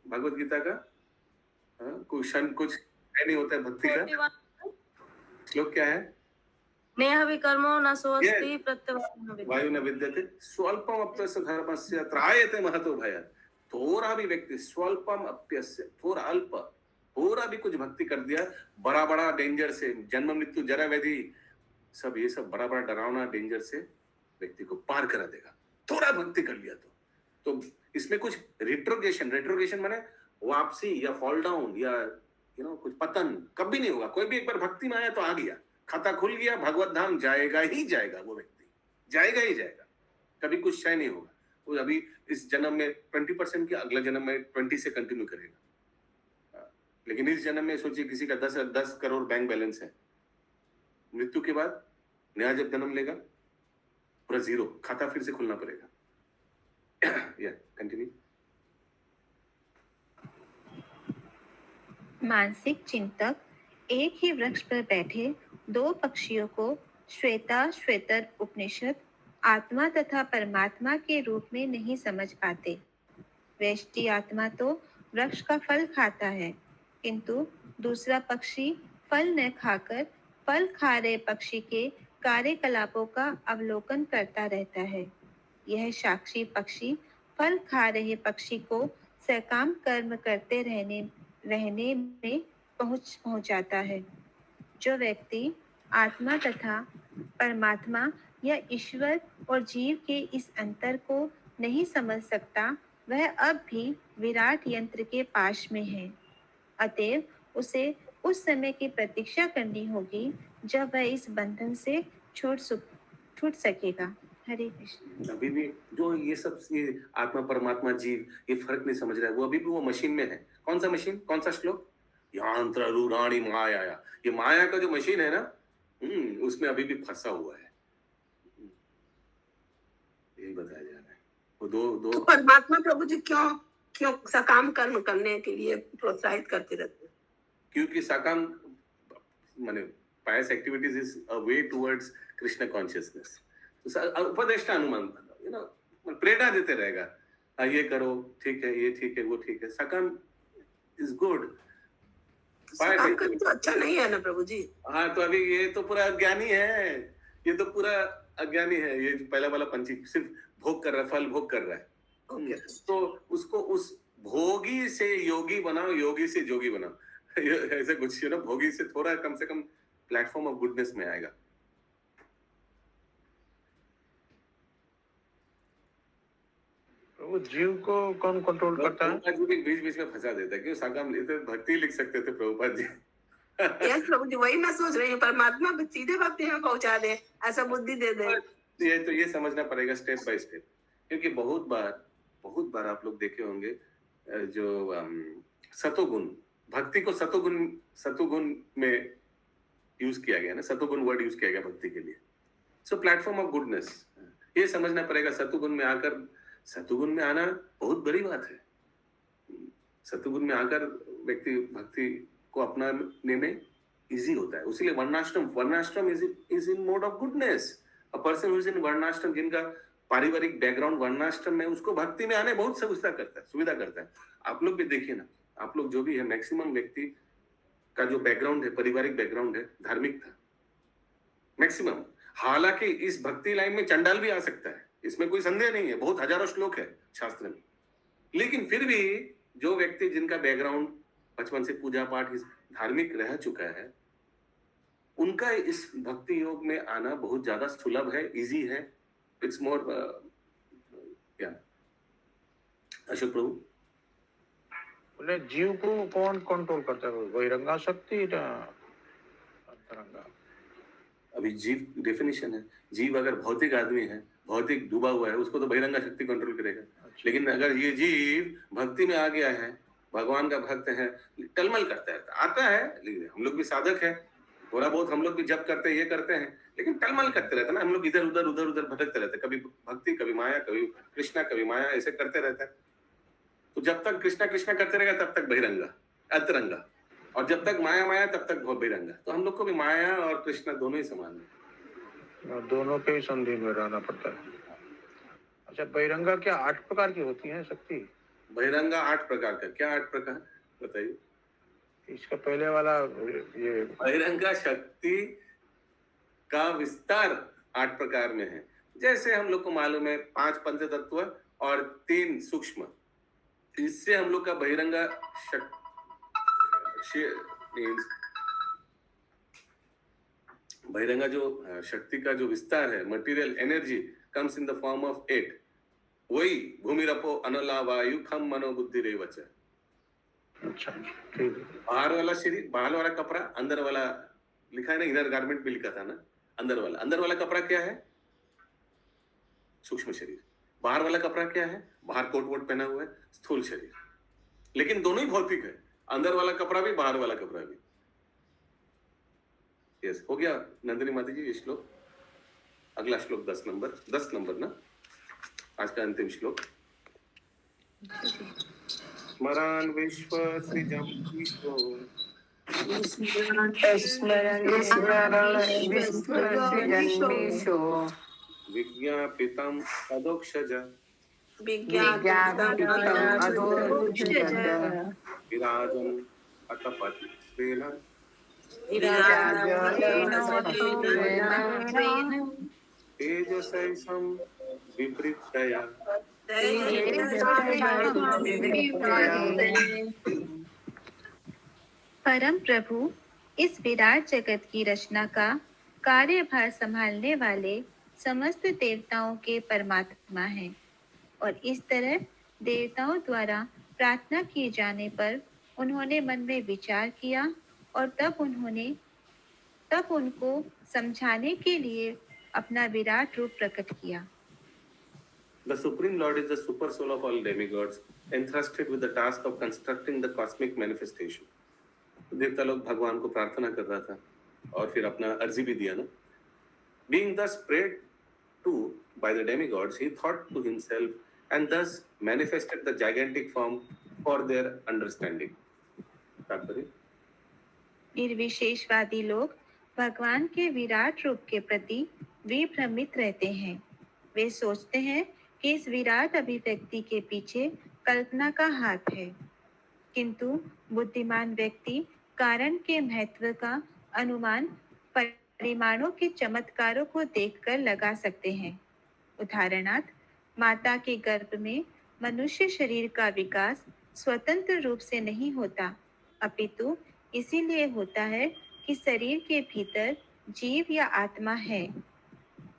S2: भगवत गीता का? कुछ नहीं होता है भक्ति का. श्लोक क्या है?
S8: नेह विकर्मो न सोऽस्ति
S2: वायु न विद्यते स्वल्पम अप्यस्य धर्मस्य त्रायते महतो भयात्. थोड़ा भी व्यक्ति स्वल्पम अप्यस्य, थोड़ा अल्प, थोड़ा भी कुछ भक्ति कर दिया, बड़ा डेंजर से, जन्म मृत्यु जरा व्याधि सब, ये सब बड़ा डरावना डेंजर से व्यक्ति को पार करा देगा. थोड़ा भक्ति कर लिया तो इसमें कुछ रेट्रोगेशन माने वापसी या फॉल डाउन या कुछ पतन कभी नहीं होगा. कोई भी एक बार भक्ति में आया तो आ गया, खाता खुल गया, भगवत धाम जाएगा ही जाएगा. वो व्यक्ति जाएगा ही जाएगा, कभी कुछ क्षय नहीं होगा. वो अभी इस जन्म में 20% किया, अगला जन्म में 20 से कंटिन्यू करेगा. लेकिन इस जन्म में सोचिए किसी का 10 करोड़ बैंक बैलेंस है, मृत्यु के बाद नया जब जन्म लेगा पूरा जीरो, खाता फिर से खुलना पड़ेगा. या कंटिन्यू.
S4: मानसिक चिंतक एक ही वृक्ष पर बैठे दो पक्षियों को श्वेता श्वेतर उपनिषद आत्मा तथा परमात्मा के रूप में नहीं समझ पाते। व्यष्टि आत्मा तो वृक्ष का फल खाता है, किंतु दूसरा पक्षी फल न खाकर फल खा रहे पक्षी के कार्यकलापों का अवलोकन करता रहता है। यह साक्षी पक्षी फल खा रहे पक्षी को सकाम कर्म करते रहने में पहुंचाता है। जो व्यक्ति आत्मा तथा परमात्मा या ईश्वर और जीव के इस अंतर को नहीं समझ सकता, वह अब भी विराट यंत्र के पाश में है। अतएव उसे उस समय की प्रतीक्षा करनी होगी जब वह इस बंधन से छूट सकेगा। हरे कृष्ण।
S2: अभी भी जो ये आत्मा परमात्मा जीव ये फर्क नहीं समझ रहा है, वो अभी भी वो मशीन में है। कौन सा मशीन, कौन सा श्लोक? यंत्र रूढ़ाणी माया, ये माया का जो मशीन है ना, उसमें अभी भी फंसा हुआ है। यही बताया जा रहा है। वो दो
S3: तो परमात्मा प्रभु जी क्यों सकाम कर्म करने के लिए प्रोत्साहित करते रहते हैं?
S2: क्योंकि सकाम माने pious activities is a way towards Krishna consciousness. तो उपदेष्टा अनुमान, प्रेरणा देते रहेगा, ये करो, ठीक है, ये ठीक है, वो ठीक है। सकाम इज गुड।
S3: सकाम कर्म तो अच्छा नहीं है ना प्रभु जी?
S2: हाँ, तो अभी ये तो पूरा अज्ञानी है, ये तो पूरा अज्ञानी है। ये पहला वाला पंछी सिर्फ भोग कर रहा है, फल भोग कर रहा है। तो उसको उस भोगी से योगी बनाओ, योगी से जोगी बनाओ, ऐसे कुछ भोगी से थोड़ा कम से कम प्लेटफॉर्म ऑफ गुडनेस में आएगा।
S1: वो जीव को कौन कंट्रोल करता है?
S2: प्रभुपाद जी बीच बीच में फंसा देता है। क्यों? सकाम लेते भक्ति लिख सकते थे प्रभुपाद जी।
S3: यस प्रभु जी, वही मैं सोच रही हूँ, परमात्मा सीधे भक्ति में पहुंचा दे, ऐसा बुद्धि दे दे।
S2: ये समझना पड़ेगा स्टेप बाय स्टेप, क्योंकि बहुत बार आप लोग देखे होंगे जो सतोगुण, भक्ति को सतोगुण में यूज किया गया ना, सतोगुण वर्ड यूज किया गया भक्ति के लिए। सो प्लेटफॉर्म ऑफ गुडनेस, ये समझना पड़ेगा। सतुगुण में आना बहुत बड़ी बात है। सतुगुण में आकर व्यक्ति भक्ति को अपनाने में इजी होता है। उसीलिए वर्णाश्रम is in mode of goodness. A person who is in वर्णाश्रम, जिनका पारिवारिक बैकग्राउंड वर्णाश्रम में, उसको भक्ति में आने बहुत सुविधा करता है। आप लोग भी देखिए ना, आप लोग जो भी है, मैक्सिमम व्यक्ति का जो बैकग्राउंड है, पारिवारिक बैकग्राउंड है, धार्मिक था मैक्सिमम। हालांकि इस भक्ति लाइन में चंडाल भी आ सकता है, इसमें कोई संदेह नहीं है। बहुत हजारों श्लोक है शास्त्र में। लेकिन फिर भी जो व्यक्ति जिनका बैकग्राउंड बचपन से पूजा पाठ धार्मिक रह चुका है, उनका इस भक्ति योग में आना बहुत ज्यादा सुलभ है, इजी है। इट्स मोर क्या अशोक प्रभु
S1: बोले जीव को कौन कंट्रोल करता है? बहिरंगा शक्ति ना अंतरंगा?
S2: अभी जीव डेफिनेशन है। जीव अगर भौतिक आदमी है, भौतिक डूबा हुआ है, उसको तो बहिरंगा शक्ति कंट्रोल करेगा। लेकिन अगर ये जीव भक्ति में आ गया है, भगवान का भक्त है, टलमल करता है, आता है, हम लोग भी साधक है, थोड़ा बहुत हम लोग भी जप करते हैं, ये करते हैं, लेकिन टलमल करते रहते हैं ना। हम लोग इधर उधर भटकते रहते हैं, कभी भक्ति, कभी माया, कभी कृष्णा, कभी माया, ऐसे करते रहते हैं। तो जब तक कृष्णा करते रहेगा तब तक बहिरंगा, अंतरंगा, और जब तक माया तब तक बहिरंगा। तो हम लोग को भी माया और कृष्णा दोनों ही समान है,
S1: दोनों के भी संधि में रहना पड़ता है। अच्छा, बहिरंगा क्या 8 प्रकार की होती है शक्ति?
S2: बहिरंगा 8 प्रकार का? क्या 8 प्रकार बताइए?
S1: इसका पहले वाला ये
S2: बहिरंगा शक्ति का विस्तार 8 प्रकार में है। जैसे हम लोग को मालूम है 5 पंच तत्व और 3 सूक्ष्म, इससे हम लोग का बहिरंगा बहिरंगा जो शक्ति का जो विस्तार है, material energy comes in the form of 8। वही भूमिरपो अनला वायु खम मनो बुद्धि रेवच।
S1: अच्छा, ठीक है।
S2: बाहर वाला शरीर, बाहर वाला कपड़ा, अंदर वाला लिखा है ना, इनर गारमेंट भी लिखा था ना। अंदर वाला कपड़ा क्या है? सूक्ष्म शरीर। बाहर वाला कपड़ा क्या है? बाहर कोट वोट पहना हुआ है, स्थूल शरीर। लेकिन दोनों ही भौतिक है, अंदर वाला कपड़ा भी, बाहर वाला कपड़ा भी। यस, हो गया नंदिनी माता जी ये श्लोक। अगला श्लोक 10 नंबर ना, आज का अंतिम श्लोक। स्मरान विश्व सृजं विश्वो
S3: स्मरणेषु
S2: विज्ञापितम् अधोक्षज विराजन् अतपत् स्वेन तेजसैषं विवृद्धया
S4: परम प्रभु इस विराट जगत की रचना का कार्यभार संभालने वाले समस्त देवताओं के परमात्मा हैं और इस तरह देवताओं द्वारा प्रार्थना किए जाने पर उन्होंने मन में विचार किया और तब उनको समझाने के लिए अपना विराट रूप प्रकट किया।
S2: The Supreme Lord is the super soul of all demigods, entrusted with the task of constructing the cosmic manifestation. देवता लोग भगवान को प्रार्थना कर रहा था और फिर अपना अर्जी भी दिया ना। Being thus prayed to by the demigods, he thought to himself and thus manifested the gigantic form for their understanding. तात्पर्य?
S4: निर्विशेषवादी लोग भगवान के विराट रूप के प्रति विभ्रमित रहते हैं। वे सोचते हैं कि इस विराट अभिव्यक्ति के पीछे कल्पना का हाथ है, किंतु बुद्धिमान व्यक्ति कारण के महत्व का अनुमान परिमाणों के चमत्कारों को देखकर लगा सकते हैं। उदाहरणार्थ, माता के गर्भ में मनुष्य शरीर का विकास स्वतंत्र रूप से नहीं होता, अपितु इसीलिए होता है कि शरीर के भीतर जीव या आत्मा है।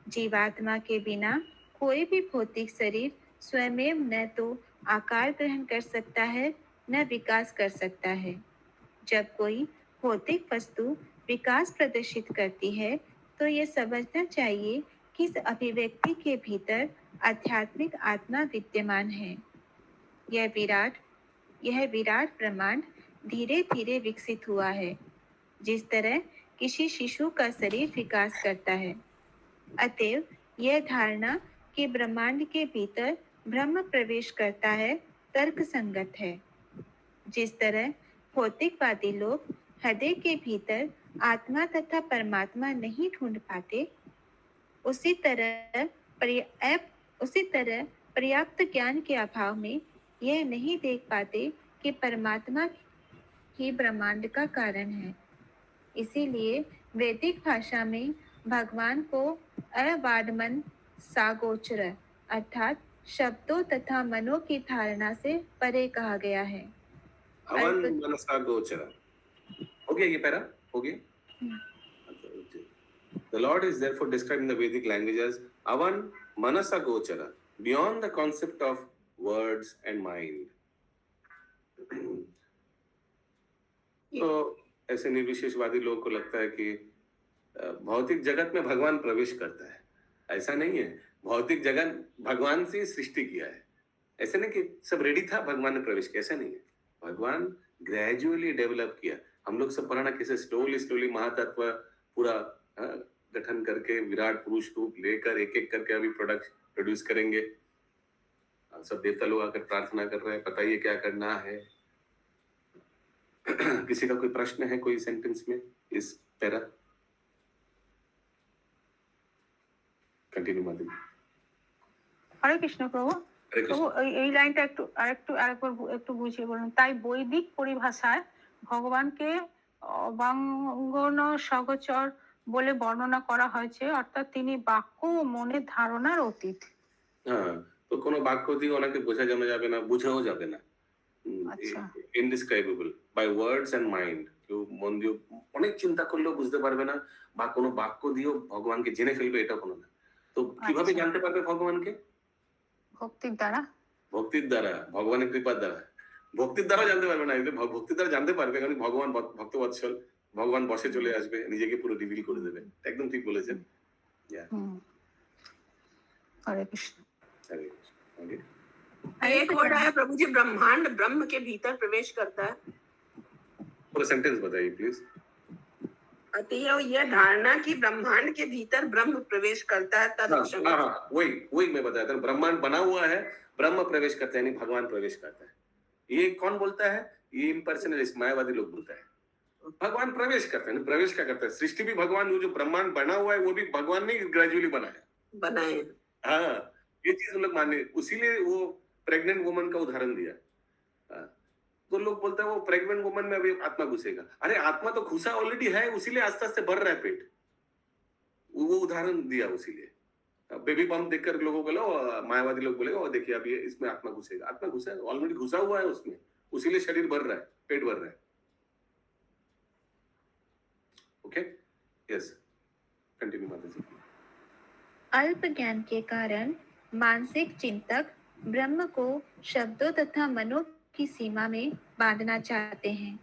S4: जीवात्मा के बिना कोई भी भौतिक शरीर स्वयं न तो आकार ग्रहण कर सकता है न विकास कर सकता है। जब कोई भौतिक वस्तु विकास प्रदर्शित करती है तो ये समझना चाहिए कि इस अभिव्यक्ति के भीतर आध्यात्मिक आत्मा विद्यमान है। यह विराट ब्रह्मांड धीरे धीरे विकसित हुआ है, जिस तरह किसी शिशु का शरीर विकास करता है। अतएव यह धारणा कि ब्रह्मांड के भीतर ब्रह्म प्रवेश करता है तर्क संगत है। जिस तरह भौतिकवादी लोग हृदय के भीतर आत्मा तथा परमात्मा नहीं ढूंढ पाते, उसी तरह पर्याप्त ज्ञान के अभाव में यह नहीं देख पाते कि परमात्मा ही ब्रह्मांड का कारण है। इसीलिए वैदिक भाषा में भगवान को अवाडमन सागोचर अर्थात शब्दों तथा मनो की धारणा से परे कहा गया है।
S2: अवन मनसा गोचर हो गया, ये पैरा हो गया। The Lord is therefore described in the Vedic language as avan manasa gochara, beyond the concept of words and mind. तो ऐसे निर्विशेषवादी लोगों को लगता है कि भौतिक जगत में भगवान प्रवेश करता है। ऐसा नहीं है, भौतिक जगत भगवान से सृष्टि किया है। ऐसा नहीं कि सब रेडी था भगवान ने प्रवेश किया, ऐसा नहीं है। भगवान ग्रेजुअली डेवलप किया। हम लोग सब पढ़ना कैसे स्लोली महातत्व पूरा गठन करके विराट पुरुष रूप लेकर एक एक करके अभी प्रोडक्ट प्रोड्यूस करेंगे। सब देवता लोग आकर प्रार्थना कर रहे हैं, बताइए क्या करना है। किसी का कोई प्रश्न है कोई सेंटेंस में इस पैरा? कंटिन्यू माधुरी।
S6: हरे कृष्ण प्रभु। প্রভু এই লাইনটা একটু বুঝিয়ে বলুন। তাই বৈদিক পরিভাষায় ভগবানকে অবাঙ্গন সগোচর বলে বর্ণনা করা হয়েছে, অর্থাৎ তিনি বাক্য ও মনের ধারণার অতীত।
S2: হ্যাঁ, তো কোনো বাক্য দিয়ে ওনাকে বোঝা যাবে না, বুঝাও যাবে না।
S6: আচ্ছা,
S2: ইনডিসক্রাইবেবল বাই ওয়ার্ডস এন্ড মাইন্ড। কেউ মন দিয়ে অনেক চিন্তা করলেও বুঝতে পারবে না, বা কোনো বাক্য দিয়েও ভগবানকে জেনে ফেলবে, এটা কোনো না। তো কিভাবে জানতে পারবে ভগবানকে?
S6: ভক্তির দ্বারা।
S2: ভক্তির দ্বারা, ভগবানের কৃপার দ্বারা। ভক্তির দ্বারা জানতে পারবে না, ভক্তির দ্বারা জানতে পারবে কারণ ভগবান ভক্তবৎসল, ভগবান বসে চলে আসবে, নিজেকে পুরো রিভিল করে দেবে। একদম ঠিক বলেছেন।
S6: हरे कृष्ण।
S3: एक वर्ड आया प्रभु जी, ब्रह्मांड ब्रह्म के भीतर प्रवेश करता है।
S2: पूरा सेंटेंस बताइए प्लीज।
S3: अतएव यह धारणा कि ब्रह्मांड के भीतर ब्रह्म प्रवेश करता है
S2: वही मैं बताया था। ब्रह्मांड बना हुआ है, ब्रह्म प्रवेश करता है, यानी भगवान प्रवेश करता है। ये कौन बोलता है? ये इम्पर्सनलिस्ट मायावादी लोग बोलता है। भगवान प्रवेश करते हैं। प्रवेश क्या करते हैं? सृष्टि भी भगवान, वो जो ब्रह्मांड बना हुआ है वो भी भगवान ने ग्रेजुअली बनाया।
S3: बनाए।
S2: हाँ, ये चीज हम लोग माने, उसीलिए वो प्रेग्नेंट वुमन का उदाहरण दिया। हाँ, तो लोग बोलते हैं वो प्रेग्नेंट वुमन में अभी आत्मा घुसेगा। अरे आत्मा तो घुसा ऑलरेडी है, उसीलिए आस्ते आस्ते बढ़ रहा है पेट। वो उदाहरण दिया उसीलिए। बेबी पंप देखकर लोगों को मायावादी लोग बोलेगा वो देखिए अब ये इसमें आत्मा घुसेगा। आत्मा घुसा है, ऑलरेडी घुसा हुआ है उसमें, उसीलिए शरीर बढ़ रहा है, पेट बढ़ रहा है। ओके, यस, कंटिन्यू माता जी।
S4: अल्प ज्ञान के कारण मानसिक चिंतक ब्रह्म को शब्दों तथा मनो की सीमा में बांधना चाहते हैं,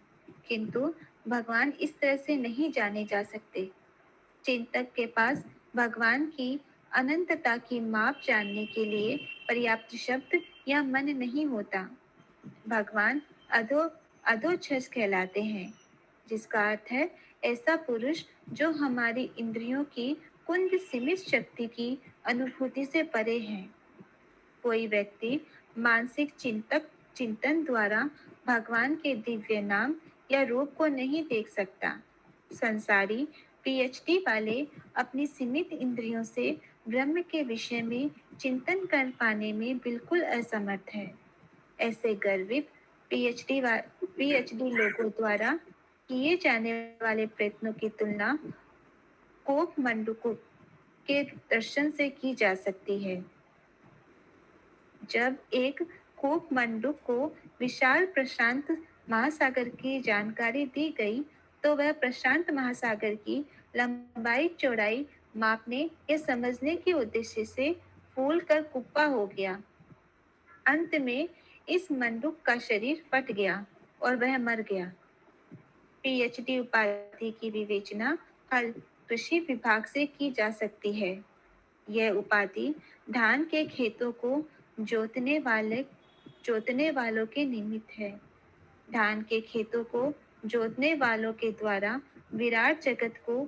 S4: किंतु भगवान इस तरह से नहीं जाने जा सकते। चिंतक के पास भगवान की अनंतता की माप जानने के लिए पर्याप्त शब्द या मन नहीं होता। भगवान अधोक्षज कहलाते हैं, जिसका अर्थ है ऐसा पुरुष जो हमारी इंद्रियों की कुंद सीमित शक्ति की अनुभूति से परे है। कोई व्यक्ति मानसिक चिंतन द्वारा भगवान के दिव्य नाम या रूप को नहीं देख सकता। संसारी पीएचडी वाले अपनी सीमित इंद्रियों से ब्रह्म के विषय में चिंतन कर पाने में बिल्कुल असमर्थ है। ऐसे गर्वित पीएचडी लोगों द्वारा किए जाने वाले प्रयत्नों की तुलना कोप मंडूक के दर्शन से की जा सकती है। जब एक कोप मंडूक को विशाल प्रशांत महासागर की जानकारी दी गई, तो वह प्रशांत महासागर की लंबाई चौड़ाई मापने या समझने के उद्देश्य से फूल कर कुप्पा हो गया। अंत में इस मंडूक का शरीर फट गया और वह मर गया। पीएचडी उपाधि की विवेचना फल कृषि विभाग से की जा सकती है। यह उपाधि धान के खेतों को जोतने वालों के निमित्त है। धान के खेतों को जोतने वालों के द्वारा विराट जगत को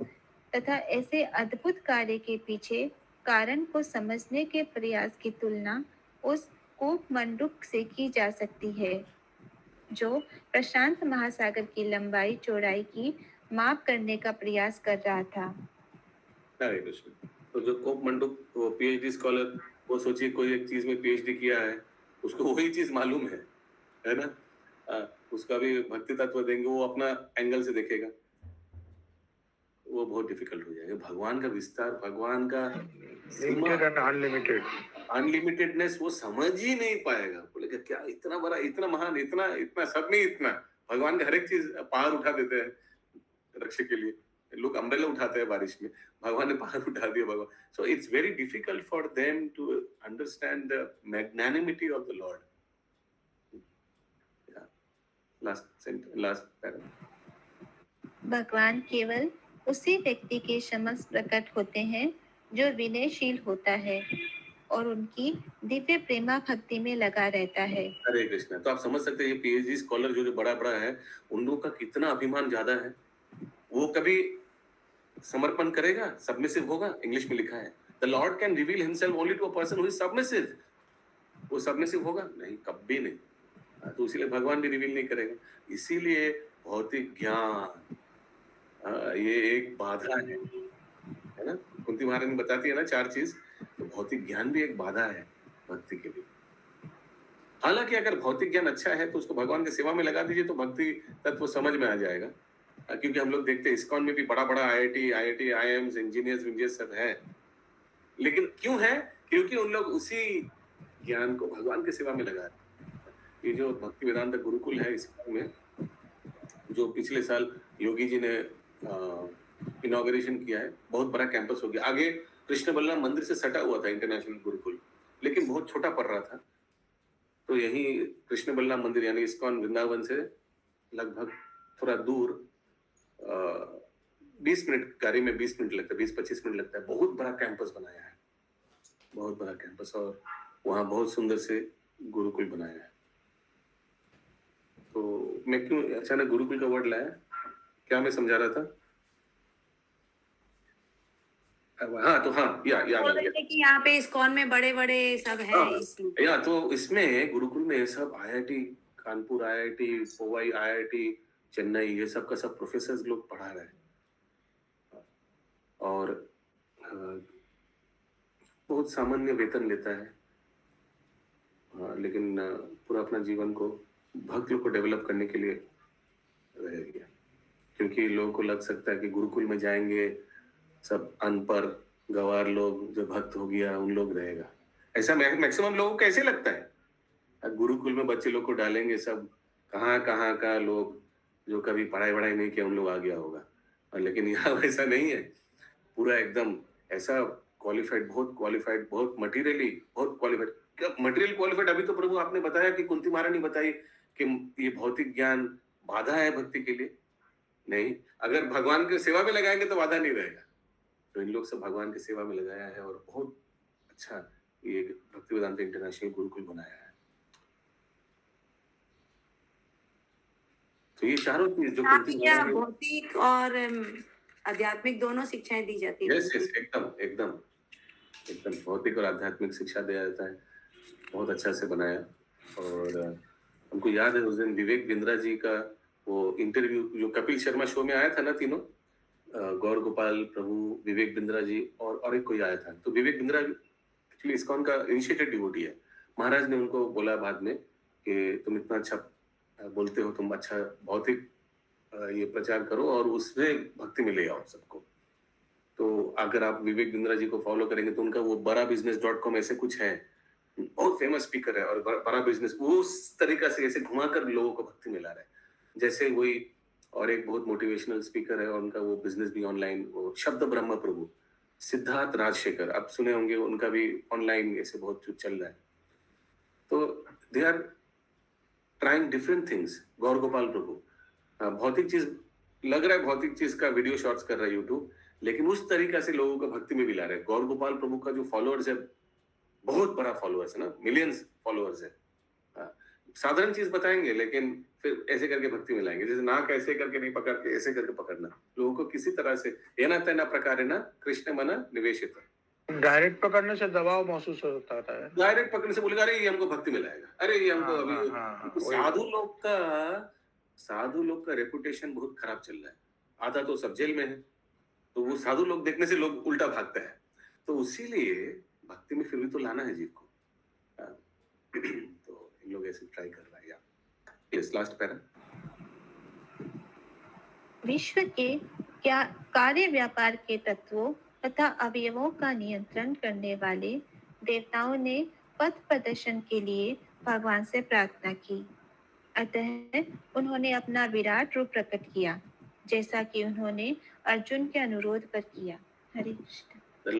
S4: तथा ऐसे अद्भुत कार्य के पीछे कारण को समझने के प्रयास की तुलना उस कूप मंडूक से की जा सकती है, जो प्रशांत महासागर की लंबाई चौड़ाई की माप करने का प्रयास कर रहा था।
S2: हरे कृष्ण। तो जो कोप मंडूक, वो पीएचडी स्कॉलर, वो सोचिए कोई एक चीज में पीएचडी किया है, उसको वही चीज मालूम है ना? उसका भी भक्ति तत्व देंगे, वो अपना एंगल से देखेगा, वो बहुत डिफिकल्ट हो जाएगा। भगवान का विस्तार, भगवान का अनलिमिटेडनेस वो समझ ही नहीं पाएगा। बोलेगा क्या इतना बड़ा, इतना महान, इतना इतना सब में इतना। भगवान का हर एक चीज पहाड़ उठा देते हैं रक्षा के लिए। लोग अम्ब्रेला उठाते हैं बारिश में, भगवान ने पहाड़ उठा दिया भगवान। So it's very difficult for them to understand the magnanimity of the lord. Last para.
S4: भगवान केवल उसी व्यक्ति के समक्ष प्रकट होते हैं जो विनयशील होता है और उनकी दिव्य प्रेमा भक्ति में लगा रहता है।
S2: हरे कृष्ण। तो आप समझ सकते हैं ये पीएचडी स्कॉलर जो बड़ा है, उन लोगों का कितना अभिमान ज्यादा है। वो कभी समर्पण करेगा, सबमिसिव होगा। इंग्लिश में लिखा है the lord can reveal himself only to a person who is submissive. वो सबमिसिव होगा नहीं, कभी नहीं। तो इसीलिए भगवान भी रिवील नहीं करेगा। इसीलिए भौतिक ज्ञान ये एक बाधा है ना? कुंती महारानी बताती है ना 4 चीज, तो भौतिक ज्ञान भी एक बाधा है भक्ति के लिए। हालांकि अगर भौतिक ज्ञान अच्छा है तो उसको भगवान की सेवा में लगा दीजिए, तो भक्ति तत्व समझ में आ जाएगा। क्योंकि हम लोग देखते हैं इस्कॉन में भी बड़ा आईआईटी, आईआईएम्स, इंजीनियर्स सब है। लेकिन क्यों है? क्योंकि उन लोग उसी ज्ञान को भगवान की सेवा में लगा रहे हैं। ये जो भक्ति वेदांत गुरुकुल है इस्कॉन में, जो पिछले साल योगी जी ने इनॉग्रेशन किया है, बहुत बड़ा कैंपस हो गया। आगे कृष्ण बल्लभ मंदिर से सटा हुआ था इंटरनेशनल गुरुकुल, लेकिन बहुत छोटा पड़ रहा था। तो यही कृष्ण बल्लभ मंदिर यानी इस्कॉन वृंदावन से लगभग थोड़ा दूर 20 मिनट गाड़ी में 20 मिनट लगता है, 20-25 मिनट लगता है। बहुत बड़ा कैंपस बनाया है, बहुत बड़ा कैंपस, और वहाँ बहुत सुंदर से गुरुकुल बनाया है। तो मैं क्यों अचानक गुरुकुल का वर्ड लाया? क्या मैं समझा रहा था? हाँ, तो हाँ,
S8: बोल रहे थे कि यहाँ पे इस्कॉन में बड़े सब हैं।
S2: या तो इसमें गुरुकुल में सब IIT Kanpur, IIT Powai, IIT Chennai, ये सब का सब प्रोफेसर लोग पढ़ा रहे हैं और बहुत सामान्य वेतन लेता है, लेकिन पूरा अपना जीवन को भक्त लोग को डेवलप करने के लिए रह गया, क्योंकि लोगों को लग सकता है कि गुरुकुल में जाएंगे सब अनपढ़ गवार लोग, जो भक्त हो गया उन लोग रहेगा। ऐसा मैक्सिमम लोगों को कैसे लगता है? गुरुकुल में बच्चे लोग को डालेंगे, सब कहाँ कहाँ का लोग जो कभी पढ़ाई वढ़ाई नहीं किया उन लोग आ गया होगा, लेकिन यहाँ वैसा नहीं है। पूरा एकदम ऐसा क्वालिफाइड, बहुत मटेरियली बहुत क्वालिफाइड। क्या मटेरियल क्वालिफाइड? अभी तो प्रभु आपने बताया कि कुंती महारानी बताई कि ये भौतिक ज्ञान बाधा है भक्ति के लिए। नहीं, अगर भगवान की सेवा में लगाएंगे तो बाधा नहीं रहेगा। तो इन लोग सब भगवान की सेवा में लगाया है और बहुत अच्छा ये भक्ति वेदांत इंटरनेशनल गुरुकुल बनाया है। तो ये चारों चीज जो
S8: यहाँ पे क्या भौतिक और आध्यात्मिक दोनों शिक्षाएं दी जाती है?
S2: यस एकदम एकदम एकदम भौतिक और आध्यात्मिक शिक्षा दिया जाता है। बहुत अच्छा से बनाया। और हमको याद है उस दिन विवेक बिंद्रा जी का वो इंटरव्यू जो कपिल शर्मा शो में आया था ना, तीनों, गौर गोपाल, प्रभु, विवेक बिंद्रा जी और एक कोई आया था। तो विवेक बिंद्रा एक्चुअली इस्कॉन का इनिशिएटेड डिवोटी है। महाराज ने उनको बोला बाद में कि तुम इतना अच्छा बोलते हो, तुम अच्छा भौतिक ये प्रचार करो और उसमें भक्ति में ले आओ सबको। तो अगर आप विवेक बिंद्रा जी को फॉलो करेंगे तो उनका वो barabusiness.com ऐसे कुछ है, बहुत फेमस स्पीकर है। और बड़ा बिजनेस वो उस तरीका से ऐसे घुमाकर लोगों को भक्ति में ला रहा है। जैसे वही और एक बहुत मोटिवेशनल स्पीकर है, और उनका वो बिजनेस भी ऑनलाइन, वो शब्द ब्रह्म प्रभु सिद्धार्थ राजशेखर, आप सुने होंगे, उनका भी ऑनलाइन ऐसे बहुत कुछ चल रहा है। तो they are trying different things. Gaur Gopal Prabhu भौतिक चीज लग रहा है, भौतिक चीज का वीडियो शॉर्ट्स कर रहा है यूट्यूब, लेकिन उस तरीका से लोगों को भक्ति में भी ला रहे हैं। गौर गोपाल प्रभु का जो फॉलोअर्स है, बहुत बड़ा फॉलोअर्स है ना, मिलियंस फॉलोअर्स है। साधारण चीज बताएंगे लेकिन फिर ऐसे करके भक्ति में लाएंगे। जैसे नाक ऐसे करके नहीं पकड़ के ऐसे करके पकड़ना, लोगों को किसी तरह से एना तेना प्रकार है ना कृष्ण मना निवेशित।
S1: डायरेक्ट पकड़ने से दबाव महसूस होता है।
S2: डायरेक्ट पकड़ने से बोलेगा अरे ये हमको भक्ति में लाएगा, अरे ये हमको अभी। साधु लोग का रेपुटेशन बहुत खराब चल रहा है। आधा तो सब जेल में है, तो वो साधु लोग देखने से लोग उल्टा भागता है। तो इसीलिए भक्ति में फिर भी तो लाना है जीव को। तो इन लोग ऐसे ट्राई कर रहा है। Yes, last para.
S4: विश्व के क्या कार्य व्यापार के तत्वों तथा अवयवों का नियंत्रण करने वाले देवताओं ने पथ प्रदर्शन के लिए भगवान से प्रार्थना की। अतः उन्होंने अपना विराट रूप प्रकट किया, जैसा कि उन्होंने अर्जुन के अनुरोध पर किया। हरे कृष्ण।